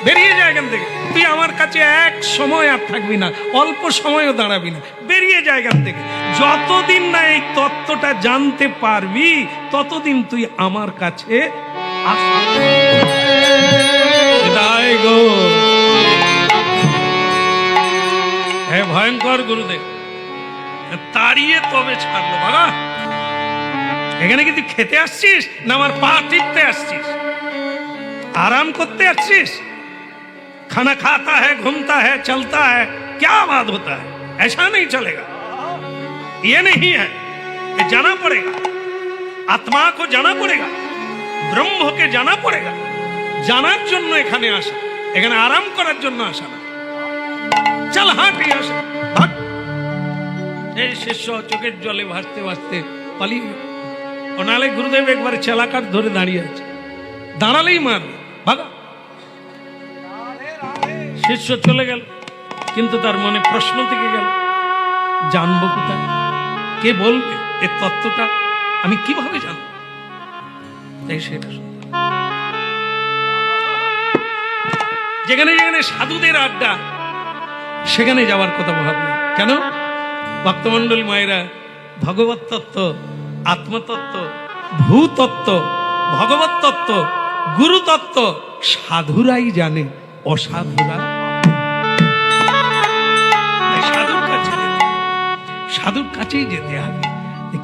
Speaker 1: বেরিয়ে যা এখান থেকে। তুই আমার কাছে এক সময় আর থাকবি না, অল্প সময়ও দাঁড়াবি না, বেরিয়ে যা এখান থেকে। যতদিন না এই তত্ত্বটা জানতে পারবি ততদিন তুই আমার কাছে আসবি। বিদায় গো। হে ভয়ঙ্কর গুরুদেব, তাড়িয়ে তবে ছাড়লো। বাবা, এখানে কি তুই খেতে আসছিস না আমার পা টিপতে আসছিস? आराम करते আসছিস? खाना खाता है, घूमता है, चलता है, क्या बात होता है? ऐसा नहीं चलेगा, ये नहीं है। ये जाना पड़ेगा, आत्मा को जाना पड़ेगा, ब्रह्म के जाना पड़ेगा। জানার জন্য এখানে আসা, এখানে আরাম করার জন্য আসা না। চল হাঁট, আসা হাঁট। এই শিষ্য চোখের জলে ভাসতে ভাসতে পালিয়ে গেল। ওনালে গুরুদেব একবার চেলাকার ধরে দাঁড়িয়ে আছে, দাঁড়ালেই মারবে, ভাগা। শিষ্য চলে গেল, কিন্তু তার মনে প্রশ্ন থেকে গেল, জানবো কোথায়? কে বলবে এই তত্ত্বটা? আমি কিভাবে জানবো? তাই সেটা যেখানে যেখানে সাধুদের আড্ডা, সেখানে যাওয়ার কথা ভাবলাম। কেন? ভক্তমণ্ডলী মায়েরা, ভগবত তত্ত্ব, আত্মতত্ত্ব, ভূতত্ত্ব, ভগবত তত্ত্ব, গুরু তত্ত্ব সাধুরাই জানে, অসাধুরা সাধুর কাছেই যেতে হবে।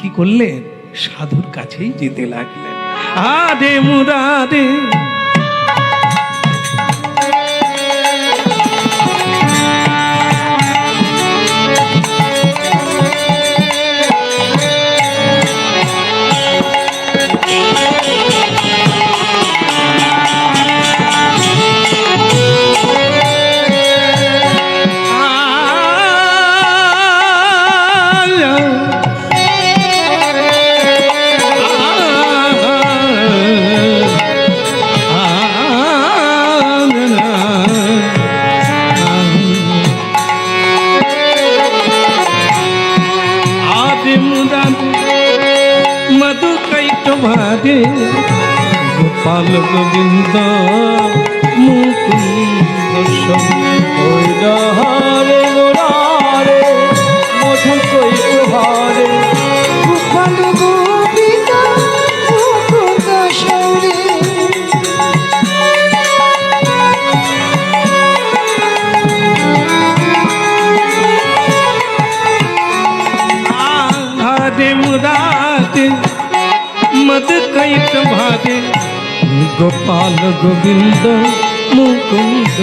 Speaker 1: কি করলেন? সাধুর কাছেই যেতে লাগলেন। আরে মুরারে ভারে গোপাল গোবিন্দ মুকুন্দ
Speaker 2: হরে মুরারে মধু কৈত হরে গোপাল গোবিন্দ মুকুন্দ শৌরে।
Speaker 1: আরে মুরারে মদ কৈত ভারে গোপাল গোবিন্দ মুকুন্দ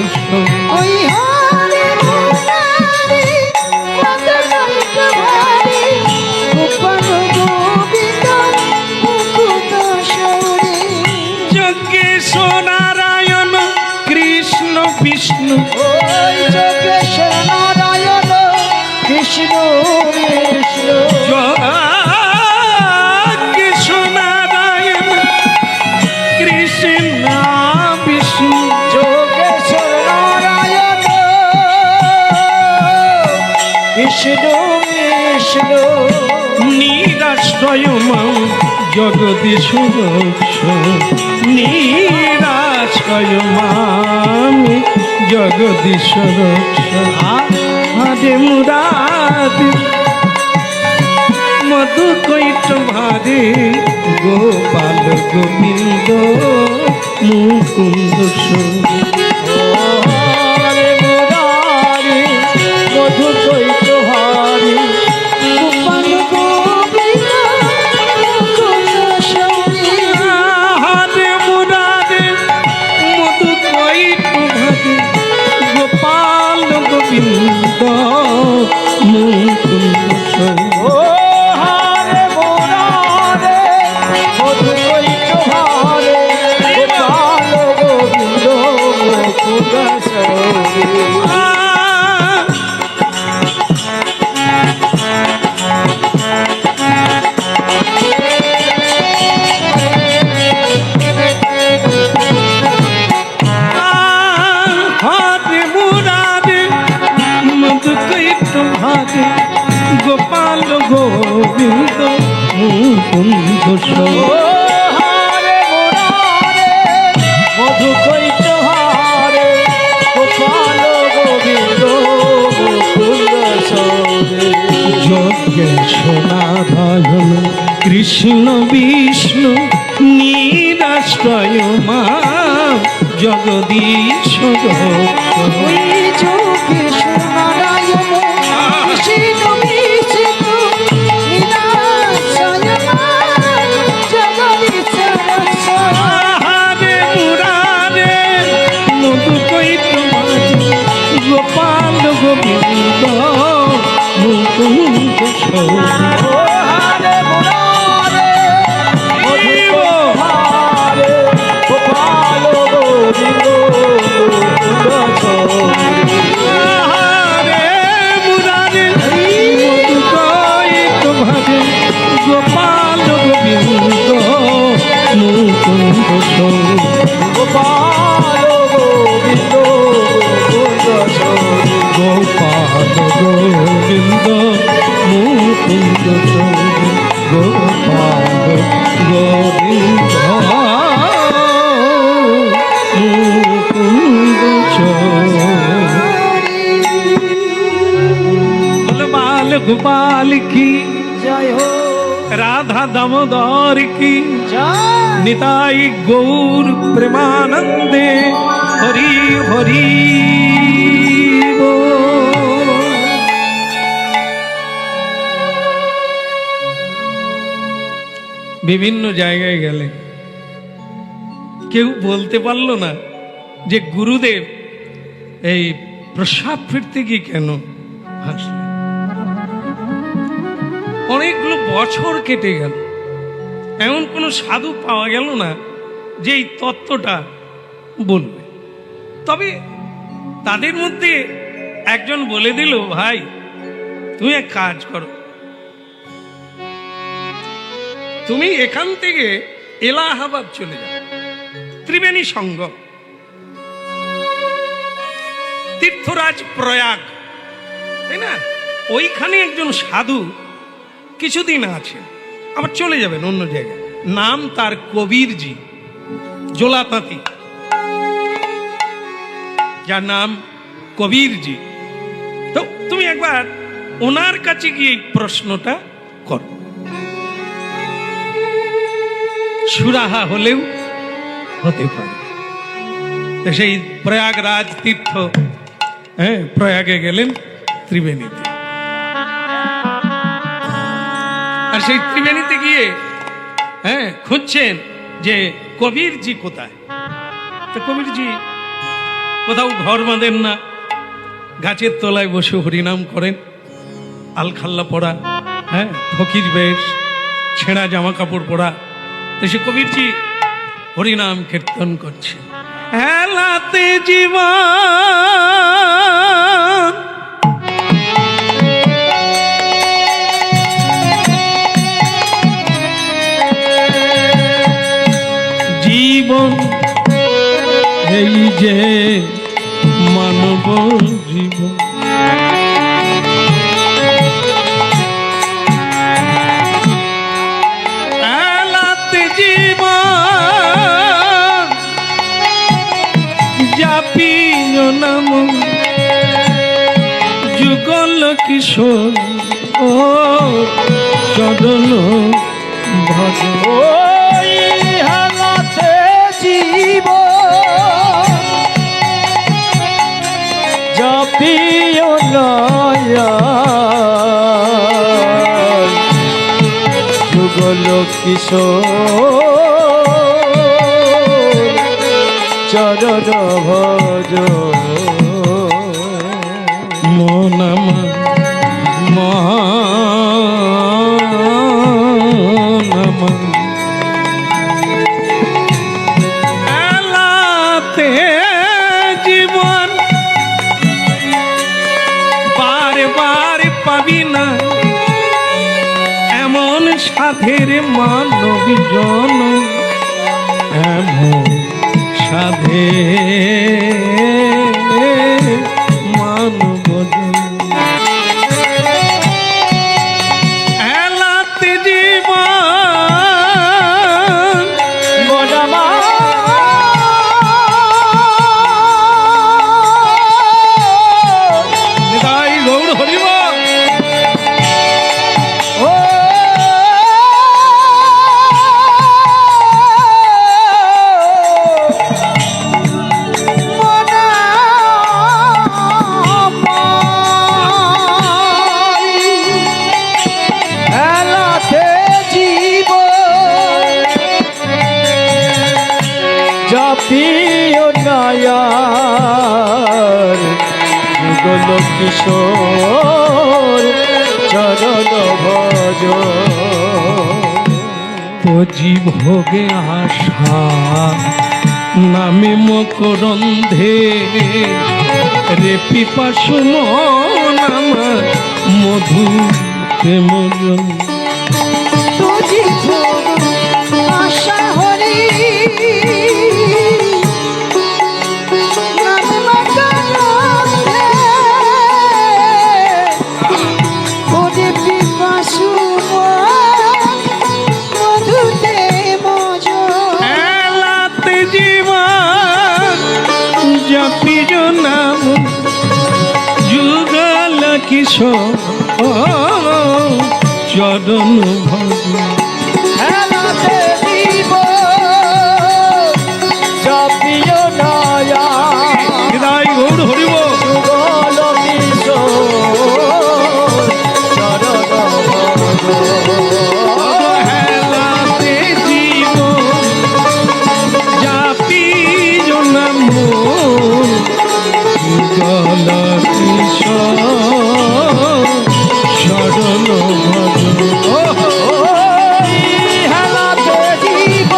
Speaker 3: ওই হরে মুরারে মদ কৈত ভারে গোপাল গোবিন্দ মুকুন্দ শৌরে।
Speaker 1: যোগেশ্বর নারায়ণ কৃষ্ণ বিষ্ণু,
Speaker 2: ওই যোগেশ্বর নারায়ণ কৃষ্ণ বিষ্ণু।
Speaker 1: যোগেশ্বর নারায়ণ কৃষ্ণ বিষ্ণু,
Speaker 2: যোগেশ্বর নারায়ণ কৃষ্ণ বিষ্ণু।
Speaker 1: নিরাশ্রয় মাম জগদীশ্বর, নিরাশ্রয় মামি জগদীশ্বর। আরে মুরারি মধু কৈট ভারে গোপাল গোবিন্দ মুকুন্দ
Speaker 2: হরে মুরারি মধু কৈত হরে
Speaker 3: গোপাল গোবিন্দ মুকুন্দ শৌরে।
Speaker 1: হরে মুরারে মধু কৈট ভারে গোপাল গোবিন্দ মুকুন্দ
Speaker 2: ও হরে মুরারে মধু কৈত হরে গোপাল গোবিন্দ মুকুন্দ শৌরে।
Speaker 1: মুকুন্দ সৌ
Speaker 2: ও হারে মুরারে মধু কৈত হারে গোপাল গোবিন্দ মুকুন্দ সৌরে
Speaker 1: যজ্ঞেশ নারায়ণ কৃষ্ণ বিষ্ণু নিরাশ্রয় মা জগদীশ
Speaker 3: ওই চোখে সোনারায়ণ কৃষ্ণ বিষ্ণু নিরাশ্রয় জগদীশ
Speaker 1: হারে মুরারে মধু কৈত গোপাল গোবিন্দ মুকুন্দ সৌ
Speaker 2: ও হারে মুরারে মধু হারে গোপাল গোবিন্দ মুকুন্দ সৌরে
Speaker 1: হারে মুরারে মধু কৈত ভারে গোপাল গোবিন্দ মুকুন্দ সৌ
Speaker 2: গোপাল গোবিন্দ মুকুন্দ সৌরে
Speaker 1: গোপাল গোবিন্দ মুকুন্দ সৌ গোপাল গোবিন্দ মুকুন্দ সৌ বাল গোপাল কি
Speaker 2: জয় হো
Speaker 1: রাধা দামোদর কি
Speaker 2: জয়
Speaker 1: নিতাই গৌর প্রেমানন্দে হরি হরি বল। বিভিন্ন জায়গায় গেলে কেউ বলতে পারলো না যে গুরুদেব এই প্রসাদ ফিরতে গিয়ে কেন হাসলেন। অনেকগুলো বছর কেটে গেল, এমন কোনো সাধু পাওয়া গেল না যে এই তত্ত্বটা বলবে। তবে তাদের মধ্যে একজন বলে দিল, ভাই তুমি এক কাজ করো, তুমি এখান থেকে এলাহাবাদ চলে যাও, ত্রিবেণী সঙ্গম, তীর্থরাজ প্রয়াগ, তাই না? ওইখানে একজন সাধু কিছুদিন আছেন, আবার চলে যাবেন অন্য জায়গায়। নাম তার কবিরজি, জোলাতাঁতি, যার নাম কবিরজি। তো তুমি একবার ওনার কাছে গিয়ে এই প্রশ্নটা করো, সুরাহা হলেও হতে পারে। তো সেই প্রয়াগরাজ তীর্থ, হ্যাঁ, প্রয়াগে গেলেন ত্রিবেণীতে। আর সেই ত্রিবেণীতে গিয়ে হ্যাঁ খুঁজছেন যে কবিরজি কোথায়। তো কবিরজি কোথাও ঘর বাঁধেন না, গাছের তলায় বসে হরিনাম করেন, আলখাল্লা পরা, হ্যাঁ, ফকির বেশ, ছেঁড়া জামা কাপড় পরা। তো সে কবিরজি হরিনাম কীর্তন করছে। হেলাতে জীবন জীবন এই যে মানব জীবন, এলাতে জীবন জাপিও নাম যুগল কিশোর ও চরণ ভজ।
Speaker 2: ওই হালাতে জীব জপিও নয়া যুগল কিশোর চরণ ভজ।
Speaker 1: মনাম মনাম এলাতে জীবন বারে বারে পাবি না এমন সাধের মানব জন, এমন সাধে মানব জন। এলাতে জীবন
Speaker 2: যুগল কিশোর চরণ ভজ
Speaker 1: পজি ভোগে আশা নামে মকরন্ধে রে পিপাসু মন আমার মধু প্রেম
Speaker 3: তুজি আশা হরি নাম মকরন্ধে ওরে পিপাসু মধুতে মজ
Speaker 1: এলাতে জীবন জপিজ নাম যুগল কিশোর চরণ ভজ
Speaker 2: হেলাতে দিব জপিও নয়া
Speaker 1: হৃদয় গৌর হরিব
Speaker 2: যুগল কিশোর চরণ ভজ
Speaker 1: হেলাতে জীবন জাপিজ নাম যুগল কিশোর চরণ ভজ
Speaker 2: হেলাতে দিব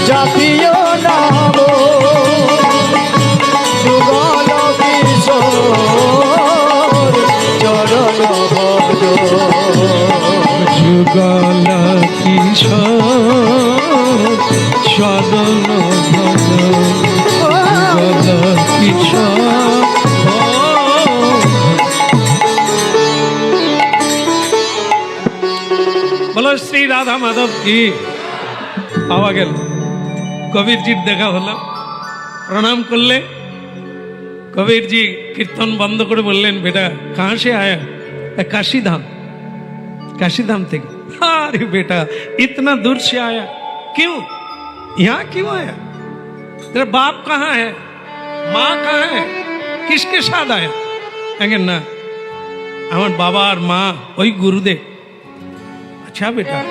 Speaker 2: জাপিও নাম যুগল কিশোর চরণ ভজ
Speaker 1: যুগল কিশোর চরণ ভজ যুগল কিশোর বলো শ্রী রাধা মাধব কি পাওয়া গেল কবিরজির দেখা হলো প্রণাম করলে কবিরজি কীর্তন বন্ধ করে বললেন বেটা কাহা সে আয়া काशी धाम थे अरे बेटा इतना दूर से आया क्यों यहाँ क्यों आया तेरा बाप कहाँ है माँ कहाँ है किसके साथ आया अगर ना हमार बाबा और माँ वही गुरुदेव अच्छा बेटा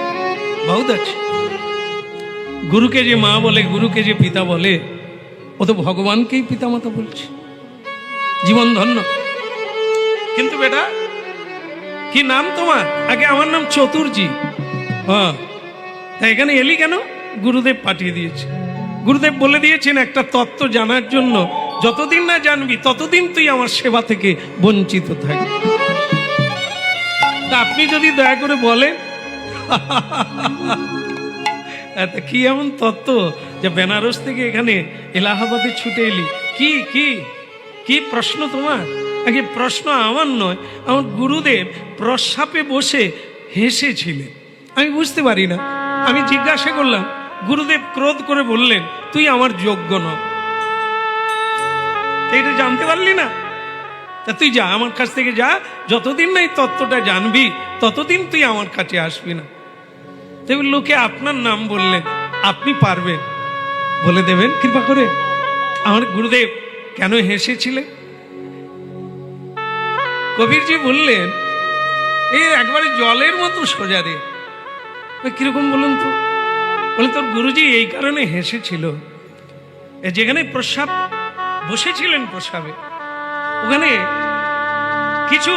Speaker 1: बहुत अच्छा गुरु के जे माँ बोले गुरु के जे पिता बोले वो तो भगवान के ही पिता माता बोलছে জীবন ধন্য কিন্তু বেটা কি নাম তোমার আগে আমার নাম চতুর্জি হ্যাঁ তাই এখানে এলি কেন গুরুদেব পাঠিয়ে দিয়েছে গুরুদেব বলে দিয়েছেন একটা তত্ত্ব জানার জন্য যতদিন না জানবি ততদিন তুই আমার সেবা থেকে বঞ্চিত থাকবি তা আপনি যদি দয়া করে বলেন কি এমন তত্ত্ব যে বেনারস থেকে এখানে এলাহাবাদে ছুটে এলি কি কি কি প্রশ্ন তোমার আগে প্রশ্ন আমার নয় আমার গুরুদেব প্রস্রাবে বসে হেসেছিলেন আমি বুঝতে পারি না আমি জিজ্ঞাসা করলাম গুরুদেব ক্রোধ করে বললেন তুই আমার যোগ্য ন এটা জানতে পারলি না তা তুই যা আমার কাছ থেকে যা যতদিন না এই তত্ত্বটা জানবি ততদিন তুই আমার কাছে আসবি না তাই লোকে আপনার নাম বললেন আপনি পারবেন বলে দেবেন কৃপা করে আমার গুরুদেব কেন হেসেছিলেন কবিরজি বললেন এই একবারে জলের মতো সোজা রে কিরকম বলুন তো বলে তোর গুরুজি এই কারণে হেসেছিল যেখানে প্রস্রাব বসেছিলেন প্রস্রাবে ওখানে কিছু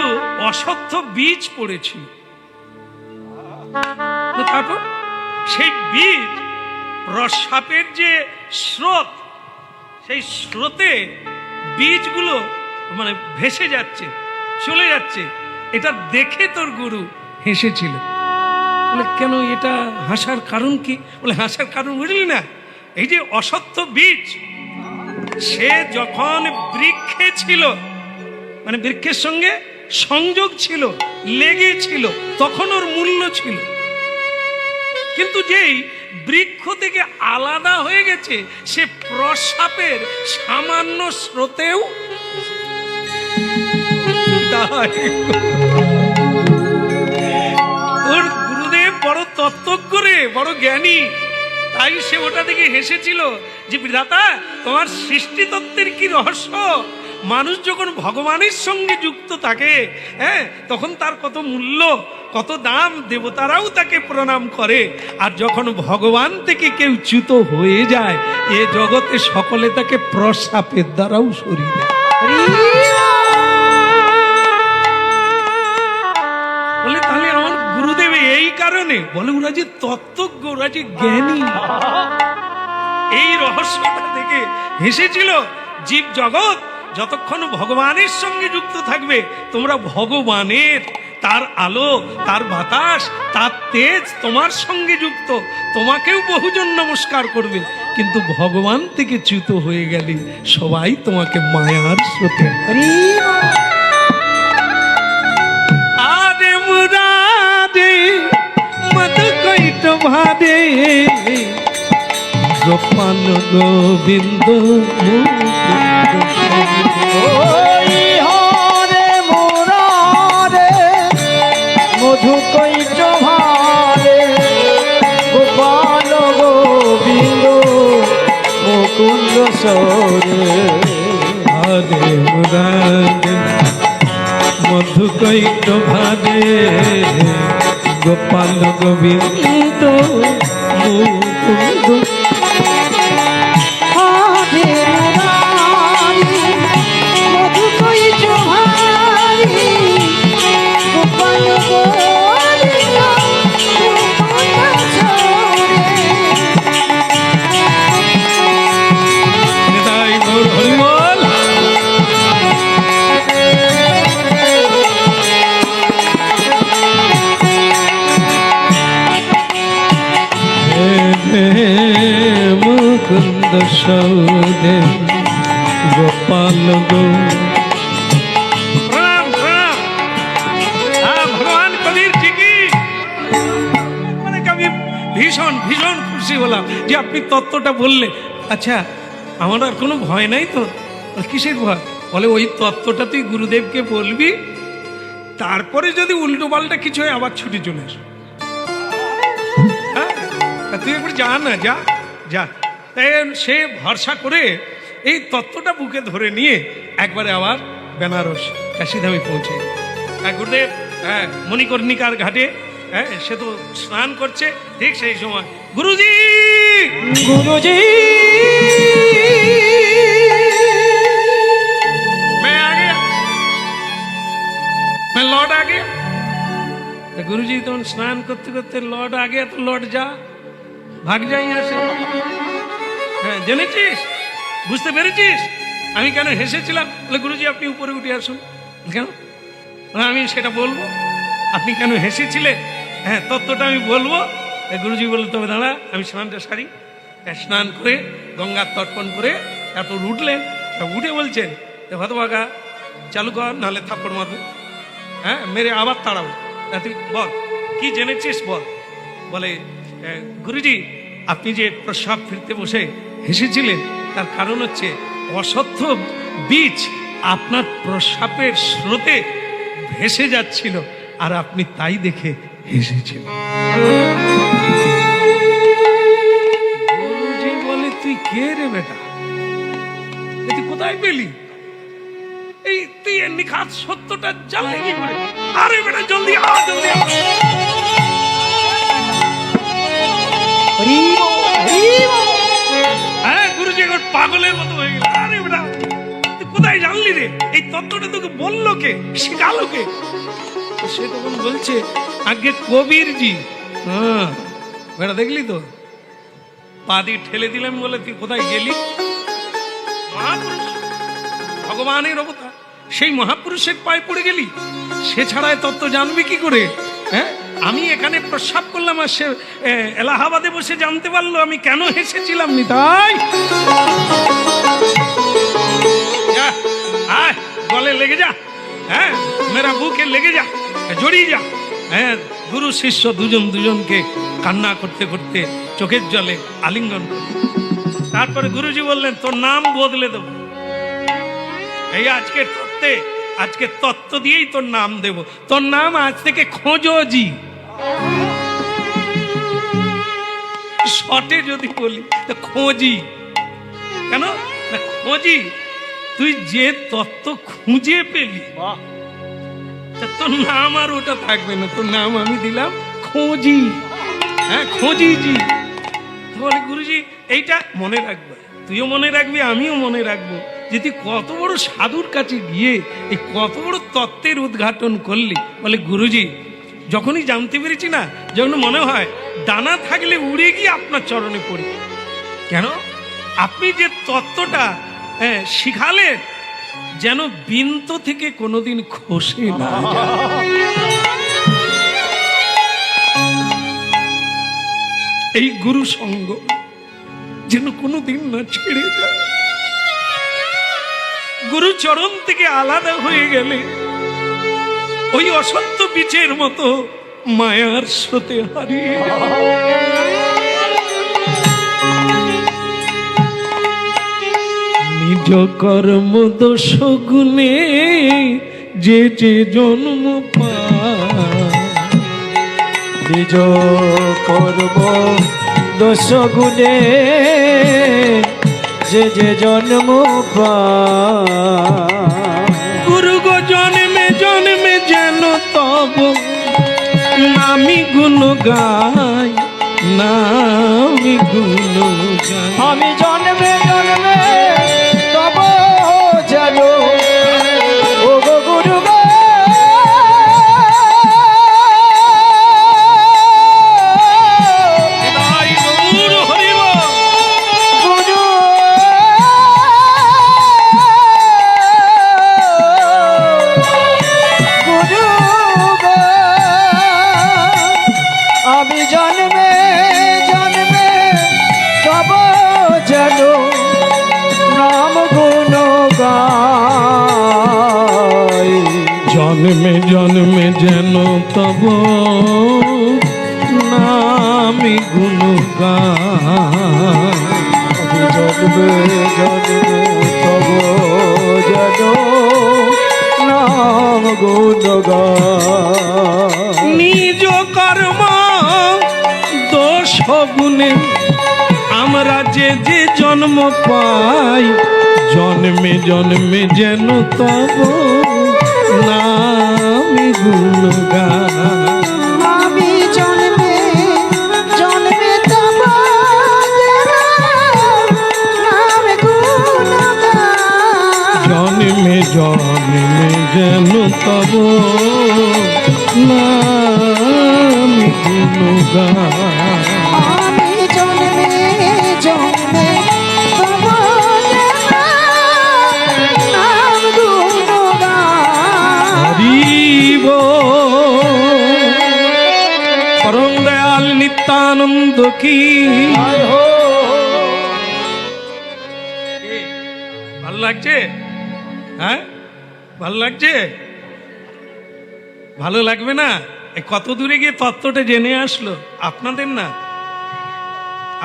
Speaker 1: অসত্য বীজ পড়েছিল তারপর সেই বীজ প্রস্রাবের যে স্রোত সেই স্রোতে বীজগুলো মানে ভেসে যাচ্ছে চলে যাচ্ছে এটা দেখে তোর গুরু হেসেছিল বলে কেন এটা হাসার কারণ কি বলে হাসার কারণ বুঝলি না এই যে অসত্য বীজ সে যখন বৃক্ষে ছিল মানে বৃক্ষের সঙ্গে সংযোগ ছিল লেগে ছিল তখন ওর মূল্য ছিল কিন্তু যেই বৃক্ষ থেকে আলাদা হয়ে গেছে সে প্রস্রাবের সামান্য স্রোতেও তোর গুরুদেব বড় তত্ত্বজ্ঞ রে বড় জ্ঞানী তাই সে ওটা থেকে হেসেছিল যে বিধাতা তোমার সৃষ্টি তত্ত্বের কি রহস্য মানুষ যখন ভগবানের সঙ্গে যুক্ত থাকে হ্যাঁ তখন তার কত মূল্য কত দাম দেবতারাও তাকে প্রণাম করে আর যখন ভগবান থেকে কেউ চ্যুত হয়ে যায় এ জগতে সকলে তাকে প্রস্রাবের দ্বারাও সরিয়ে দেয় বলে তাহলে আমার গুরুদেব এই কারণে, বলে ওরা যে তত্ত্বজ্ঞ, ওরা যে জ্ঞানী, এই রহস্যটা দেখে হেসেছিল। জীব জগৎ যতক্ষণ ভগবানের সঙ্গে যুক্ত থাকবে, তোমরা ভগবানের, তার আলো, তার বাতাস, তার তেজ তোমার সঙ্গে যুক্ত, তোমাকেও বহুজন নমস্কার করবে। কিন্তু ভগবান থেকে চ্যুত হয়ে গেলে সবাই তোমাকে মায়ার স্রোতে আরে মুরাদে মত কইট ভাদে গোপাল গোবিন্দ
Speaker 2: ওই হরে মুরারে মধু কৈট ভারে গোপাল গোবিন্দ মুকুন্দ সরে।
Speaker 1: হরে মুরাদে মধু কৈট ভাদে গোপাল গোবিন্দ মুকুন্দ।
Speaker 3: হরে মুরারি মধু কৈট ভারি গোপাল গোবিন্দ মুকুন্দ সরে।
Speaker 1: নিতাই গৌর হরি বল। মুকুন্দ সৌদে গোপাল গো। প্রণাম প্রণাম। ভগবান কবির জি কি। মানে আমি ভীষণ ভীষণ খুশি হলাম যে আপনি তত্ত্বটা বললেন। আচ্ছা, আমার আর কোনো ভয় নাই তো? কিসের ভয়? বলে ওই তত্ত্বটা তুই গুরুদেবকে বলবি, তারপরে যদি উল্টো পাল্টা কিছু হয় আবার ছুটি চলে আসবে। হ্যাঁ, তুই একবার যা না, যা যা। তাই সে ভরসা করে এই তত্ত্বটা বুকে ধরে নিয়ে একবারে আবার বেনারস কাশিধামে পৌঁছে। গুরুদেব মণিকর্ণিকার ঘাটে, সে তো স্নান করছে, ঠিক সেই সময় গুরুজি
Speaker 2: গুরুজি
Speaker 1: लौट आ गया। तो गुरुजी तो स्नान करते करते लौट आ गया, तो लौट जा, भाग जा यहाँ से। হ্যাঁ, জেনেছিস, বুঝতে পেরেছিস আমি কেন হেসেছিলাম? বলে গুরুজি আপনি উপরে উঠে আসুন। কেন? আমি সেটা বলবো, আপনি কেন হেসেছিলেন, হ্যাঁ তত্ত্বটা আমি বলবো। গুরুজি বললো তবে দাঁড়া আমি স্নানটা সারি। স্নান করে গঙ্গার তর্পণ করে তারপর উঠলেন। উঠে বলছেন হতভাগা চালু কর, নাহলে থাপ্পড় মারবে। হ্যাঁ, মেরে আবার তাড়াও। তুই বল কি জেনেছিস বল। বলে গুরুজি আপনি যে প্রস্রাব ফিরতে বসে হেসেছিলেন, তার কারণ হচ্ছে অসত্য বীজ আপনার প্রস্রাবের স্রোতে ভেসে যাচ্ছিল, আর আপনি তাই দেখে হেসেছিলেন। গুরুজি বলে তুই কে রে বেটা, তুই কোথায় পেলি এই, তুই এর নিখাত সত্যটা জানলি কি করে? আরে বেটা জলদি আ, জলদি আ। হ্যাঁ, গুরুজি এখন পাগলের মতো হয়ে গেল। আরে বেটা তুই কোথায় জানলি রে, এই তত্ত্বটা তোকে বললো কে, শিখালো কে? সে তখন বলছে আগে কবির জি। হ্যাঁ বেটা দেখলি তো, পা দিয়ে ঠেলে দিলাম বলে তুই কোথায় গেলি? মহাপুরুষ ভগবানের অবতার, সেই মহাপুরুষের পায়ে পড়ে গেলি, সে ছাড়া তত্ত্ব জানবি কি করে? হ্যাঁ, আমি এখানে প্রস্রাব করলাম আর সে এলাহাবাদে বসে জানতে পারলো আমি কেন হেসেছিলাম। নি তাই যা, আয় গলে লেগে যা, হ্যাঁ মেরা বুকে লেগে যা, জড়িয়ে যা। হ্যাঁ, গুরু শিষ্য দুজন দুজনকে কান্না করতে করতে চোখের জলে আলিঙ্গন করল। তারপরে গুরুজি বললেন তোর নাম বদলে দেবো, এই আজকে তত্ত্ব দিয়েই তোর নাম দেব। তোর নাম আজ থেকে খোঁজোজি। শর্টে যদি বলি তো খোঁজি। কেন না খোঁজি, তুই যে তত্ত্ব খুঁজে পেলি তোর নাম আর ওটা থাকবে না, তোর নাম আমি দিলাম খোঁজি। হ্যাঁ, খোঁজিজি। বলে গুরুজি এইটা মনে রাখবে, তুইও মনে রাখবি আমিও মনে রাখবো। যে তুই কত বড় সাধুর কাছে গিয়ে এই কত বড় তত্ত্বের উদ্ঘাটন করলি। বলে গুরুজি, যখনই জানতে পেরেছি না, যখন মনে হয় ডানা থাকলে উড়ে গিয়ে আপনার চরণে পড়ি। কেন? আপনি যে তত্ত্বটা শিখালেন যেন বিন্ত থেকে কোনোদিন খসে না যায়। এই গুরু সঙ্গ যেন কোনোদিন না ছেড়ে যায়। গুরু চরণ থেকে আলাদা হয়ে গেলে ওই অসত্য বীজের মতো মায়ার স্রোতে হারিয়ে নিজ কর্ম দোষ গুণে যে যে জন্ম পায়,
Speaker 2: নিজ কর্ম দোষ গুণে যে যে জন্ম পায়।
Speaker 1: গুরু গো জন্মে জন্মে যেন তব নামি গুণ গাই, নামি গুণ গাই।
Speaker 2: আমি জন্মে জন্মে তব যেন ও গো গুরু গো
Speaker 1: তাই গৌর হরিব
Speaker 2: গুরু গুরু গো আমি জন্মে জন্মে তব যেন নাম গুণ গাই।
Speaker 1: জন্মে জন্মে যেন তব নামি গুণ গাই।
Speaker 2: আমি জন্মে জন্মে তব যেন নাম গুণ গাই।
Speaker 1: নিজ কর্ম দোষ গুণে আমরা যে যে জন্ম পাই, জন্মে জন্মে যেন তব নামি গুণ গাই।
Speaker 3: আমি জন্মে জন্মে তব নাম গুণ গাই।
Speaker 1: জন্মে জন্মে যেন তব নামি গুণ গাই।
Speaker 3: আমি জন্মে জন্মে তব নাম গুণ গাই।
Speaker 1: হরিব পরম দয়াল নিত্যানন্দ কি।
Speaker 2: জয় হো।
Speaker 1: ভালো লাগছে? হ্যাঁ, ভালো লাগছে? ভালো লাগবে না? এ কত দূরে গিয়ে তত্ত্বটা জেনে আসলো। আপনাদের না,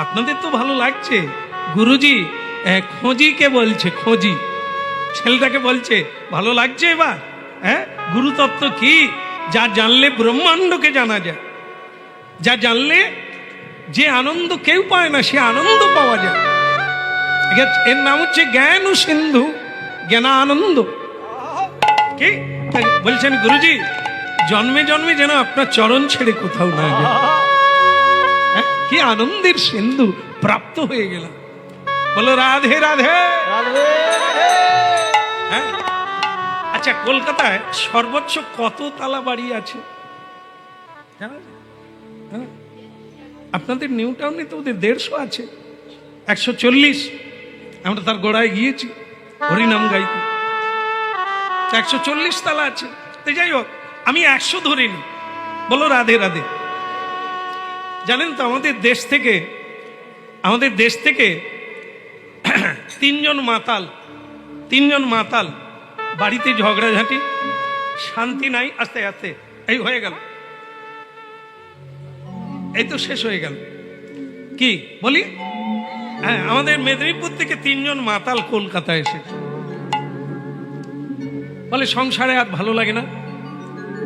Speaker 1: আপনাদের তো ভালো লাগছে। গুরুজি খোঁজিকে বলছে, খোঁজি ছেলেটাকে বলছে ভালো লাগছে এবার? হ্যাঁ, গুরুতত্ত্ব কি? যা জানলে ব্রহ্মাণ্ডকে জানা যায়, যা জানলে যে আনন্দ কেউ পায় না সে আনন্দ পাওয়া যায়। এর নাম হচ্ছে জ্ঞান সিন্ধু, জ্ঞানানন্দ। কি বলছেন গুরুজি? জন্মে জন্মে যেন আপনার চরণ ছেড়ে কোথাও না যায়। হ্যাঁ, কি আনন্দের সিন্ধু প্রাপ্ত হয়ে গেলাম। বলো রাধে রাধে। হ্যাঁ, আচ্ছা, কলকাতায় সর্বোচ্চ কত তালা বাড়ি আছে জানেন? হ্যাঁ, আপনাদের নিউ টাউনে তো ওদের 150 আছে, 140। আমরা তার গোড়ায় গিয়েছি হরিনাম গাইতে। 140 তালা আছে। তো যাই হোক, আমি 100 ধরিনি। বলো রাধে রাধে। জানেন তো আমাদের দেশ থেকে 3 জন মাতাল বাড়িতে ঝগড়াঝাঁটি, শান্তি নাই, আস্তে আস্তে এই হয়ে গেল, এই তো শেষ হয়ে গেল। কি বলি? হ্যাঁ, আমাদের মেদিনীপুর থেকে 3 জন মাতাল কলকাতায় এসেছে। বলে সংসারে আর ভালো লাগে না,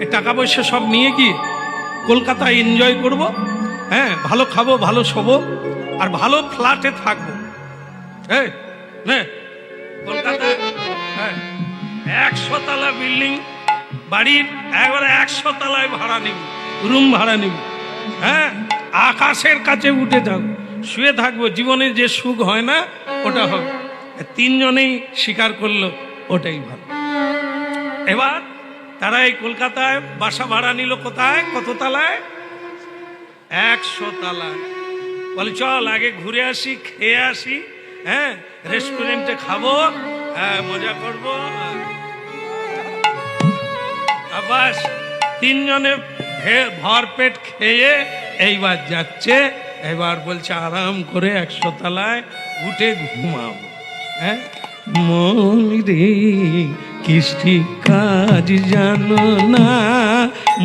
Speaker 1: এই টাকা পয়সা সব নিয়ে গিয়ে কলকাতায় এনজয় করব। হ্যাঁ, ভালো খাবো, ভালো শোবো, আর ভালো ফ্ল্যাটে থাকবো। হ্যাঁ, কলকাতায় 100 তলা বিল্ডিং বাড়ির একবারে 100 তলায় ভাড়া নিব, রুম ভাড়া নিব। হ্যাঁ, আকাশের কাছে উঠে যাবো, শুয়ে থাকবো। জীবনে যে সুখ হয় না ওটা হবে। তিনজনেই স্বীকার করলো ওটাই ভালো। এবার তারা এই কলকাতায় বাসা ভাড়া নিল কোথায়, কত তালায়? 100 তালায়। বলে চল আগে ঘুরে আসি, খেয়ে আসি, হ্যাঁ রেস্টুরেন্টে খাবো, হ্যাঁ মজা করবো। আবার তিনজনে ভরপেট খেয়ে এইবার যাচ্ছে। এবার বলছে আরাম করে 100 তালায় উঠে ঘুমাবো। হ্যাঁ মন রে কৃষ্টি কাজ জানো না,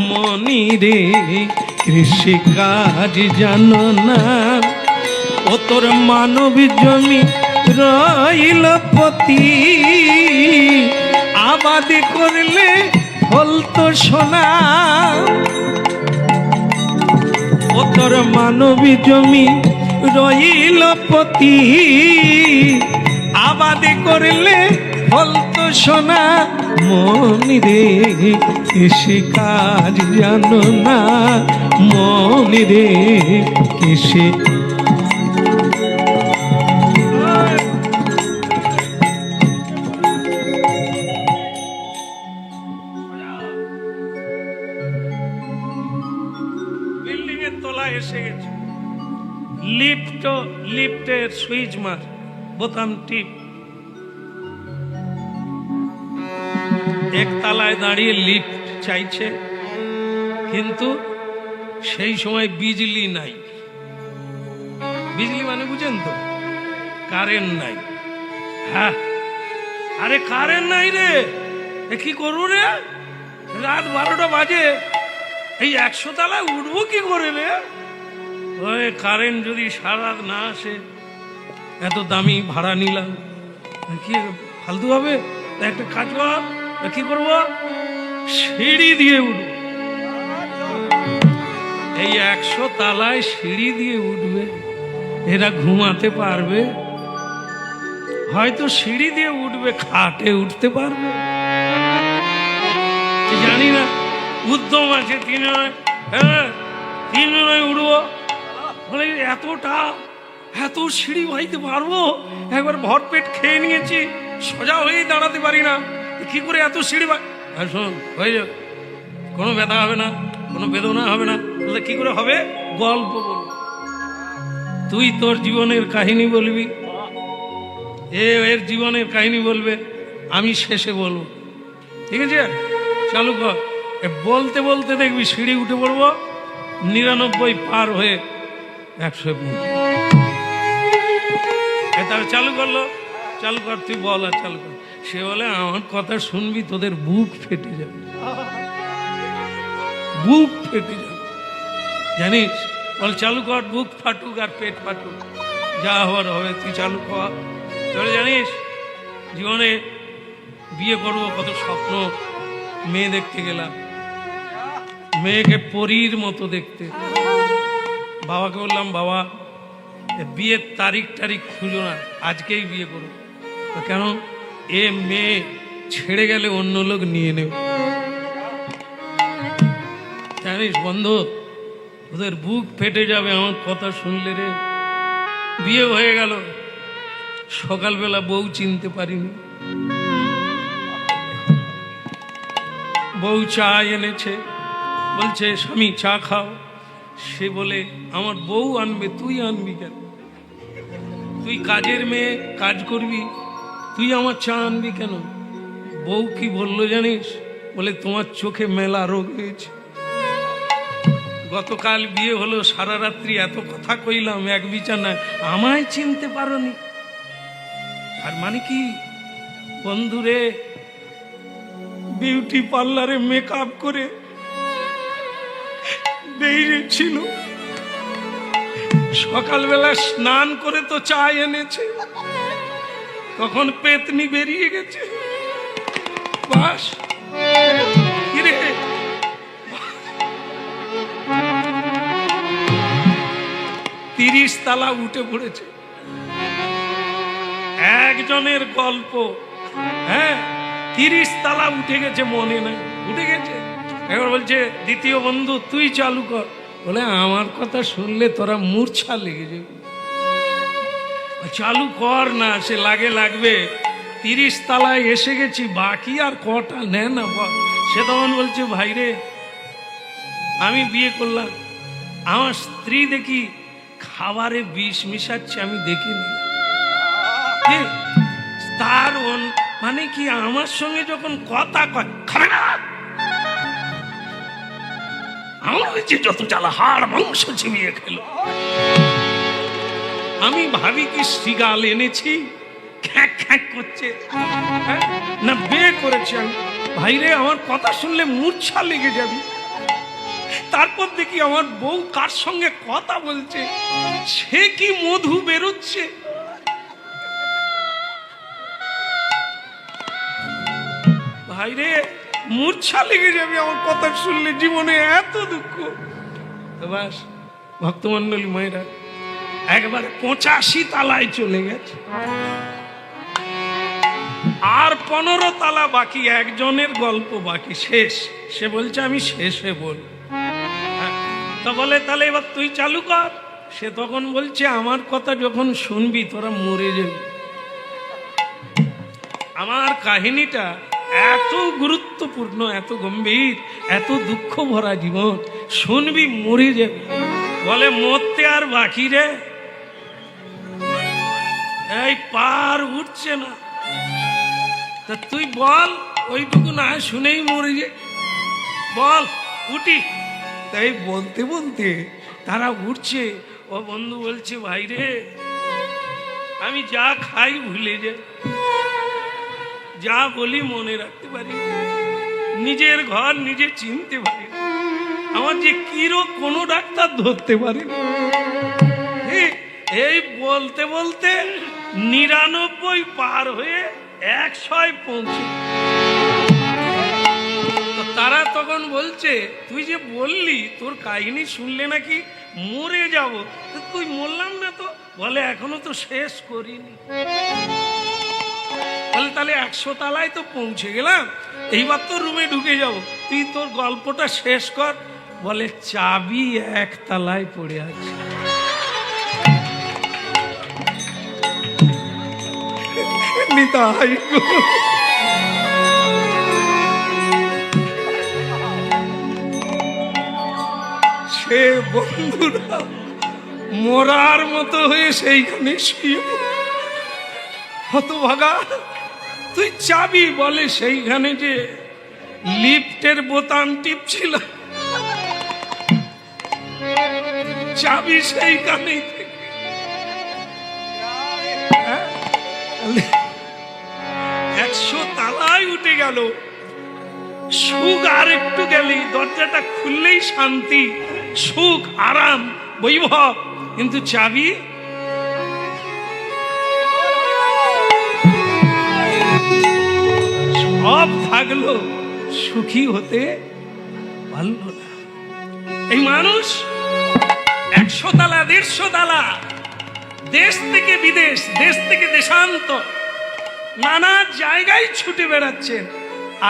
Speaker 1: মনি রে কৃষি কাজ জানো না, ও তোর মানব জমি রইল পতি, আবাদি করলে ফল তো সোনা, ও তোর মানবী জমি রইল পতি, আবাদি করলে ফল তো সোনা, মনি রে কৃষি কাজ জানো না, মনি রে কৃষি। বিল্ডিং এর তলায় এসে গেছে, লিফটের সুইচ মার, বোতাম টিপ। একতলায় দাঁড়িয়ে লিফট চাইছে, কিন্তু সেই সময় বিজলি নাই। বিজলি মানে বুঝেন তো, কারেন্ট নাই। হ্যাঁ আরে কারেন্ট নাই রে, কি করবো রে, রাত 12টা বাজে, এই 100 তালায় উঠবো কি করে রে? ওই কারেন্ট যদি সারা রাত না আসে, এত দামি ভাড়া নিলাম, কি ফালতু হবে? একটা কাজ কর, কি করবো, সিঁড়ি দিয়ে উঠবো। এই 100 তালায় সিঁড়ি দিয়ে উঠবে, এরা ঘুমাতে পারবে? হয়তো সিঁড়ি দিয়ে উঠবে, খাটে উঠতে পারবে জানি না। উদ্যম আছে তিনজনে, হ্যাঁ তিনজনে উঠবো। বলে এত সিঁড়ি বাইতে পারবো? একবার ভরপেট খেয়ে নিয়েছি, সোজা হয়েই দাঁড়াতে পারি না, কি করে এত সিঁড়ি শোন হয়ে যাবে, কোনো ব্যথা হবে না, কোনো বেদনা হবে না। বলে কি করে হবে? গল্প বলবো, তুই তোর জীবনের কাহিনী বলবি, এর জীবনের কাহিনী বলবে, আমি শেষে বলবো, ঠিক আছে? চালু কর। বলতে বলতে দেখবি সিঁড়ি উঠে পড়বো, 99 পার হয়ে 100। তাহলে চালু করলো, চালু কর, তুই বল আর চালু কর। সে বলে আমার কথা শুনবি, তোদের বুক ফেটে যাবে, বুক ফেটে যাবে জানিস। বল চালু কর, বুক ফাটুক আর পেট ফাটুক, যা হওয়ার হবে, তুই চালু কর। তাহলে জানিস জীবনে বিয়ে করবো, কত স্বপ্ন, মেয়ে দেখতে গেলাম, মেয়েকে পরীর মতো দেখতে। বাবাকে বললাম বাবা বিয়ের তারিখ খুঁজো না, আজকেই বিয়ে করো। কেন? এ মেয়ে ছেড়ে গেলে অন্য লোক নিয়ে নেবে। জানিস বন্ধু, ওদের বুক ফেটে যাবে আমার কথা শুনলে রে। বিয়ে হয়ে গেল, সকালবেলা বউ চিনতে পারিনি, বউ চা এনেছে, বলছে স্বামী চা খাও। সে বলে আমার বউ আনবে, তুই আনবি কেন? তুই কাজের মেয়ে, কাজ করবি, তুই আমার চা আনবি কেন? বউ কি বললো জানিস? বলে তোমার চোখে মেলা রোগ হয়েছে, গতকাল বিয়ে হলো, সারা রাত্রি এত কথা কইলাম এক বিছানায়, আমায় চিনতে পারোনি। আর মানে কি বন্ধুরে, বিউটি পার্লারে মেকআপ করে বেরিয়েছিল, সকালবেলা স্নান করে তো চা এনেছে, তখন পেতনি বেরিয়ে গেছে। বাস কিরে, 30 তালা উঠে পড়েছে। একজনের গল্প, হ্যাঁ 30 তালা উঠে গেছে, মনে নাই, উঠে গেছে। এবার বলছে দ্বিতীয় বন্ধু তুই চালু কর। বলে আমার কথা শুনলে তোরা মূর্ছা লেগে যাবে, চালু কর না, সে লাগবে 30 তলায় এসে গেছি, বাকি আর কটা নে না বল। সে তখন বলছে ভাই রে, আমি বিয়ে করলাম, আমার স্ত্রী দেখি খাবারে বিষ মিশাচ্ছে, আমি দেখিনি। তার মানে কি আমার সঙ্গে যখন কথা কয়, খাবে না, আমার হয়েছে যত জ্বালা, হাড় মাংস চিবিয়ে খেলো। আমি ভাবি কি শ্রীগাল এনেছি, খ্যাঁক খ্যাঁক করছে, হ্যাঁ? না বিয়ে করেছি আমি। ভাইরে, আমার কথা শুনলে মূর্ছা লেগে যাবি। তারপর দেখি আমার বউ কার সঙ্গে কথা বলছে, সে কি মধু বেরোচ্ছে। ভাইরে, মূর্ছা লেগে যাবে আমার কথা শুনলে, জীবনে এত দুঃখ। তো বাস ভক্তমন্ডলী মায়েরা, একবার 85 তলায় চলে গেছে, আর 15 তলা বাকি, একজনের গল্প বাকি, শেষ। সে বলছে আমি শেষে বল। তো বলে তাহলে এবার তুই চালু কর। সে তখন বলছে আমার কথা যখন শুনবি তোরা মরে যাবি। আমার কাহিনীটা এত গুরুত্বপূর্ণ, এত গম্ভীর, এত দুঃখ ভরা জীবন, শুনবি মরে যাবি। বলে মরতে আর বাকি রে, এই পার উঠছে না, তা তুই বল, ওইটুকু না শুনেই মরে যে, বল উঠি। তাই বলতে বলতে তারা উঠছে। ও বন্ধু বলছে ভাই রে, আমি যা খাই ভুলে যাই, যা বলি মনে রাখতে পারি, নিজের ঘর নিজে চিনতে পারি, আমার যে কি রোগ কোনো ডাক্তার ধরতে পারে না। এই বলতে বলতে 99 পার হয়ে 100 পৌঁছে। তারা তখন বলছে তুই যে বললি তোর কাহিনী শুনলে নাকি মরে যাব, তুই মরলাম না তো? বলে এখনো তো শেষ করিনি। বলে তাহলে 100 তলায় তো পৌঁছে গেলাম, এইবার তো রুমে ঢুকে যাব, তুই তোর গল্পটা শেষ কর। বলে চাবি 1 তলায় পড়ে আছে। নিতাই গো, সে বন্ধুরা মরার মতো হয়ে সেইখানে শুয়ে, হতভাগা তুই চাবি। বলে সেইখানে যে লিফটের বোতাম টিপছিল, চাবি সেইখানেই থেকে। 100 তলায় উঠে গেল, সুখ আর একটু গেলেই, দরজাটা খুললেই শান্তি, সুখ, আরাম, বৈভব, কিন্তু চাবি সব থাকলো, সুখী হতে পারল না। এই মানুষ 100 তলা 150 তলা, দেশ থেকে বিদেশ, দেশ থেকে দেশান্তর, নানা জায়গায় ছুটে বেড়াচ্ছেন,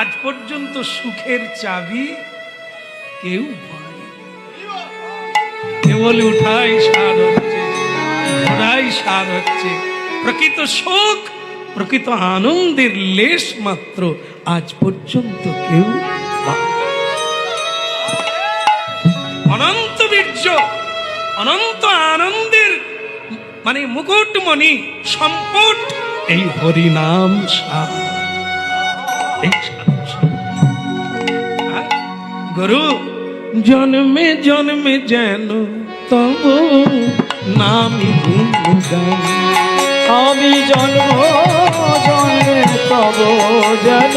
Speaker 1: আজ পর্যন্ত সুখের চাবি কেউ পায়নি। কেবল উঠাই সার হচ্ছে, ঘোড়াই সার হচ্ছে। প্রকৃত সুখ, প্রকৃত আনন্দের লেশ মাত্র আজ পর্যন্ত কেউ পায়নি। অনন্ত বীর্য, অনন্ত আনন্দের মানে মুকুটমণি সম্পদ এই হরিনাম সার। গুরু জন্মে জন্মে যেন তব নামি গুণগান,
Speaker 2: আমি জন্ম জন্মে তব যেন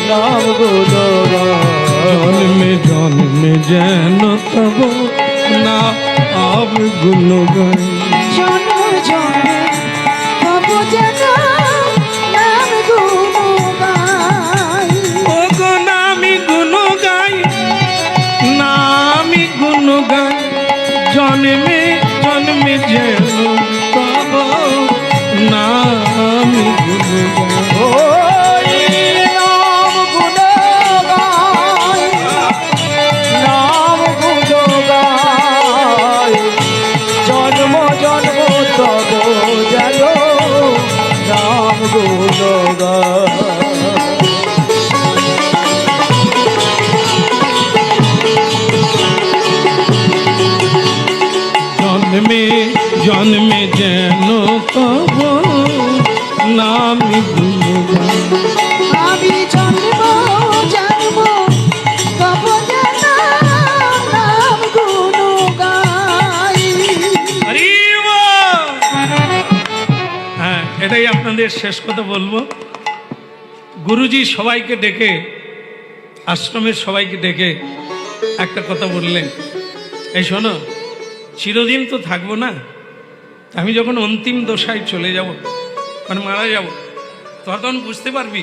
Speaker 2: নাম গুণগান,
Speaker 1: জন্মে জন্মে যেন তব নাম গুণগান,
Speaker 3: জন্ম জন্মে তব যেন নাম গুণগান।
Speaker 1: ও গো নামি গুণ গাই, নামি গুণ গাই, জন্মে জন্মে যেন তব নামি গুণ গাই।
Speaker 2: নাম গুণগান, নাম গুণগান, জন্ম
Speaker 1: আপনাদের শেষ কথা বলবো। গুরুজি সবাইকে ডেকে, আশ্রমের সবাইকে ডেকে একটা কথা বললেন, এই শোনো, চিরদিন তো থাকবো না, আমি যখন অন্তিম দশায় চলে যাব, মানে মারা যাব, তখন বুঝতে পারবি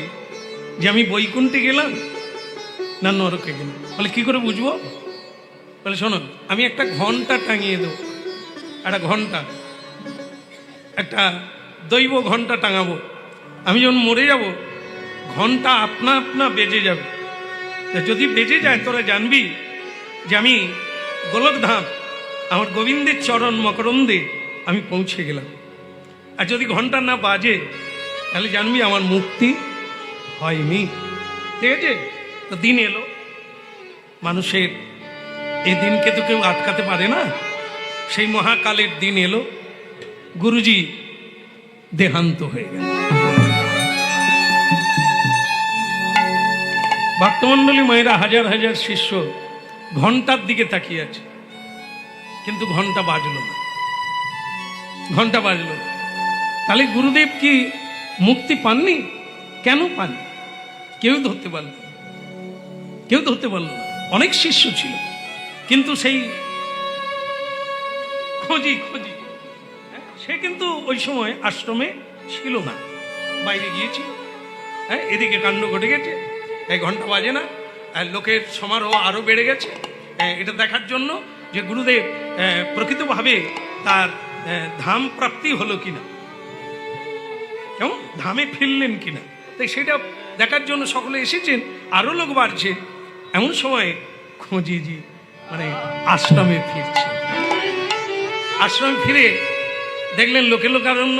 Speaker 1: যে আমি বৈকুণ্ঠে গেলাম না নরকে গেলাম। বলে কি করে বুঝবো? বলে শোনো, আমি একটা ঘন্টা টাঙিয়ে দেবো, একটা ঘন্টা, একটা দৈব ঘন্টা টাঙাবো। আমি যখন মরে যাব, ঘন্টা আপনা আপনা বেজে যাবে। যদি বেজে যায় তোরা জানবি যে আমি গোলকধাম, আমার গোবিন্দের চরণ মকরন্দে আমি পৌঁছে গেলাম। আর যদি ঘন্টা না বাজে, তাহলে জানবি আমার মুক্তি হয়নি। ঠিক আছে? তো দিন এলো, মানুষের এই দিনকে তো কেউ আটকাতে পারে না। সেই মহাকালের দিন এলো, গুরুজি দেহান্ত হয়ে গেল। ভক্তমণ্ডলী মায়েরা, হাজার হাজার শিষ্য ঘন্টার দিকে তাকিয়ে আছে, কিন্তু ঘন্টা বাজলো না, ঘন্টা বাজলো না। তাহলে গুরুদেব কি মুক্তি পাননি? কেন পাননি? কেউ ধরতে পারল না, কেউ ধরতে পারল না। অনেক শিষ্য ছিল, কিন্তু সেই খোঁজি সে কিন্তু ওই সময় আশ্রমে ছিল না, বাইরে গিয়েছিল। হ্যাঁ, এদিকে কাণ্ড ঘটে গেছে, এই ঘন্টা বাজে না, লোকের সমারোহ আরো বেড়ে গেছে এটা দেখার জন্য যে গুরুদেব প্রকৃতভাবে তার ধাম প্রাপ্তি হলো কিনা, কেমন ধামে ফিরলেন কিনা, তাই সেটা দেখার জন্য সকলে এসেছেন, আরো লোক বাড়ছে। এমন সময় খোঁজিজি মানে আশ্রমে ফিরছে। আশ্রমে ফিরে দেখলেন লোকে লোকারণ্য,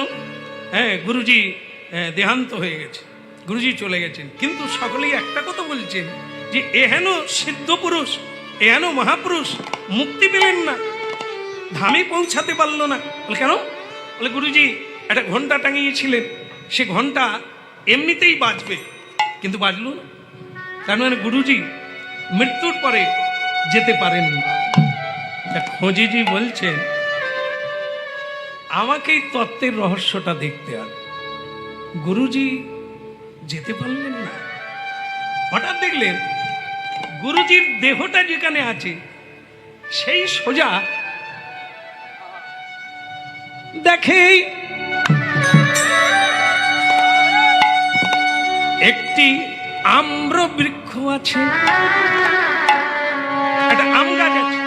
Speaker 1: হ্যাঁ, গুরুজি দেহান্ত হয়ে গেছে, গুরুজি চলে গেছেন। কিন্তু সকলেই একটা কথা বলছেন যে এহেন সিদ্ধ পুরুষ, এহেন মহাপুরুষ মুক্তি পেলেন না, ধামে পৌঁছাতে পারলো না। বলে কেন? বলে গুরুজি একটা ঘন্টা টাঙিয়েছিলেন, সে ঘন্টা এমনিতেই বাজবে, কিন্তু বাজলো না। তার মানে গুরুজি মৃত্যুর পরে যেতে পারেননি। খোঁজিজি বলছেন আমাকেই তত্ত্বের রহস্যটা দেখতে হবে। গুরুজি যেতে পারলেন না, হঠাৎ দেখলেন গুরুজির দেহটা যেখানে আছে সেই সোজা দেখে একটি আম্র বৃক্ষ আছে, একটা আম গাছ আছে,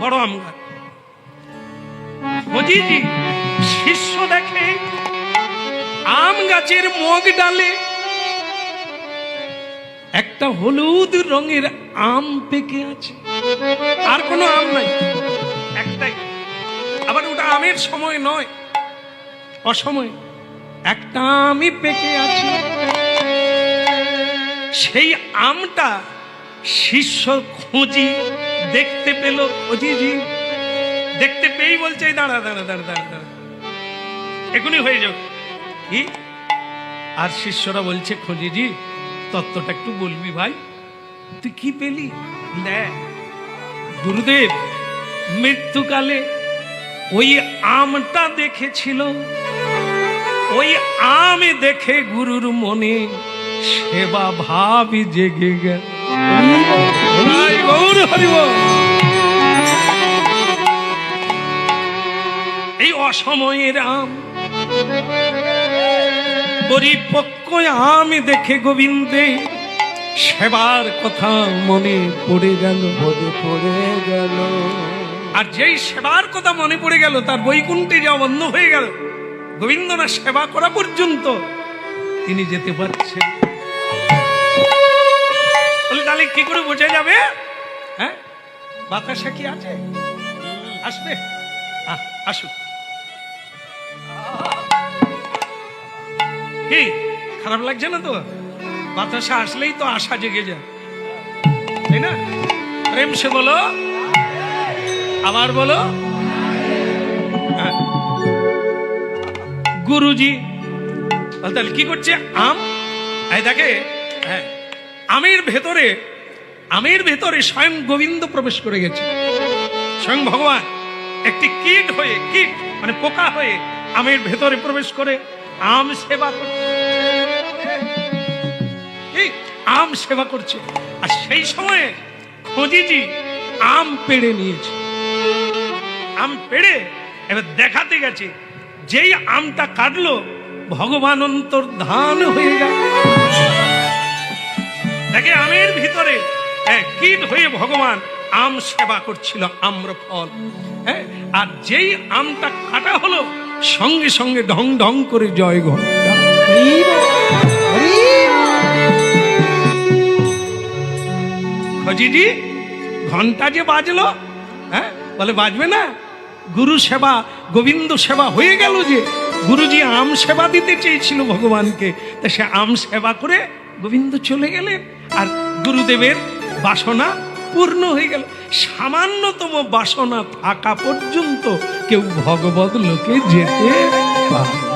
Speaker 1: বড় আম গাছ। খোঁজিজি শিষ্য দেখে আম গাছের মগ ডালে একটা হলুদ রঙের আম পেকে আছে, আর কোনো আম নাই, একটাই। আবার ওটা আমের সময় নয়, অসময়, একটা আমই পেকে আছে। সেই আমটা শিষ্য খোঁজি দেখতে পেল। খোঁজিজি দেখতে পেয়েই বলছে দাঁড়া দাঁড়া দাঁড়া দাঁড়া দাঁড়া, এখনই হয়ে যাবে কি? আর শিষ্যরা বলছে খোঁজিজি তত্ত্বটা একটু বলবি ভাই, তুই কি পেলি? দেখ গুরুদেব মৃত্যুকালে ওই আমটা দেখেছিল, ওই আমে দেখে গুরুর মনে সেবা ভাবই জেগে গেল। গৌর হরিব। এই অসময়ের আম, পরিপক্ক আম দেখে গোবিন্দে সেবার কথা মনে পড়ে গেল,
Speaker 2: পড়ে গেল।
Speaker 1: আর যেই সেবার কথা মনে পড়ে গেল তার বৈকুণ্ঠে যাওয়া বন্ধ হয়ে গেল। গোবিন্দ না সেবা করা পর্যন্ত তিনি যেতে পারছেন। তাহলে কি করে বোঝা যাবে? হ্যাঁ, বাতাসা কি আছে? আসবে, আসুক। কি খারাপ লাগছে না তো? বাতাসা আসলেই তো আশা জেগে যায়, তাই না? প্রেম সে বলো, আবার বলো। গুরুজি তাহলে কি করছে? আম দেখে, হ্যাঁ, আমের ভেতরে স্বয়ং গোবিন্দ প্রবেশ করে গেছে। স্বয়ং ভগবান একটি কীট হয়ে, কীট মানে পোকা হয়ে আমের ভেতরে প্রবেশ করে আম সেবা করছে, এই আম সেবা করছে। আর সেই সময়ে খোঁজিজি আম পেড়ে নিয়েছে। আম পেড়ে এবার দেখাতে গেছে, যেই আমটা কাটলো ভগবান অন্তর্ধান হয়ে গেল। দেখে আমের ভিতরে কীট হয়ে ভগবান আম সেবা করছিল, আম্রফল। হ্যাঁ, আর যেই আমটা কাটা হলো সঙ্গে সঙ্গে ঢং ঢং করে জয় ঘন্টা। খজিজি ঘন্টা যে বাজলো, হ্যাঁ বলে বাজবে না, গুরু সেবা গোবিন্দ সেবা হয়ে গেল। যে গুরুজি আম সেবা দিতে চেয়েছিল ভগবানকে, তা সে আম সেবা করে গোবিন্দ চলে গেলেন। আর গুরুদেবের বাসনা পূর্ণ হয়ে গেল। সামান্যতম বাসনা থাকা পর্যন্ত কেউ ভগবত লোকে যেতে পারে।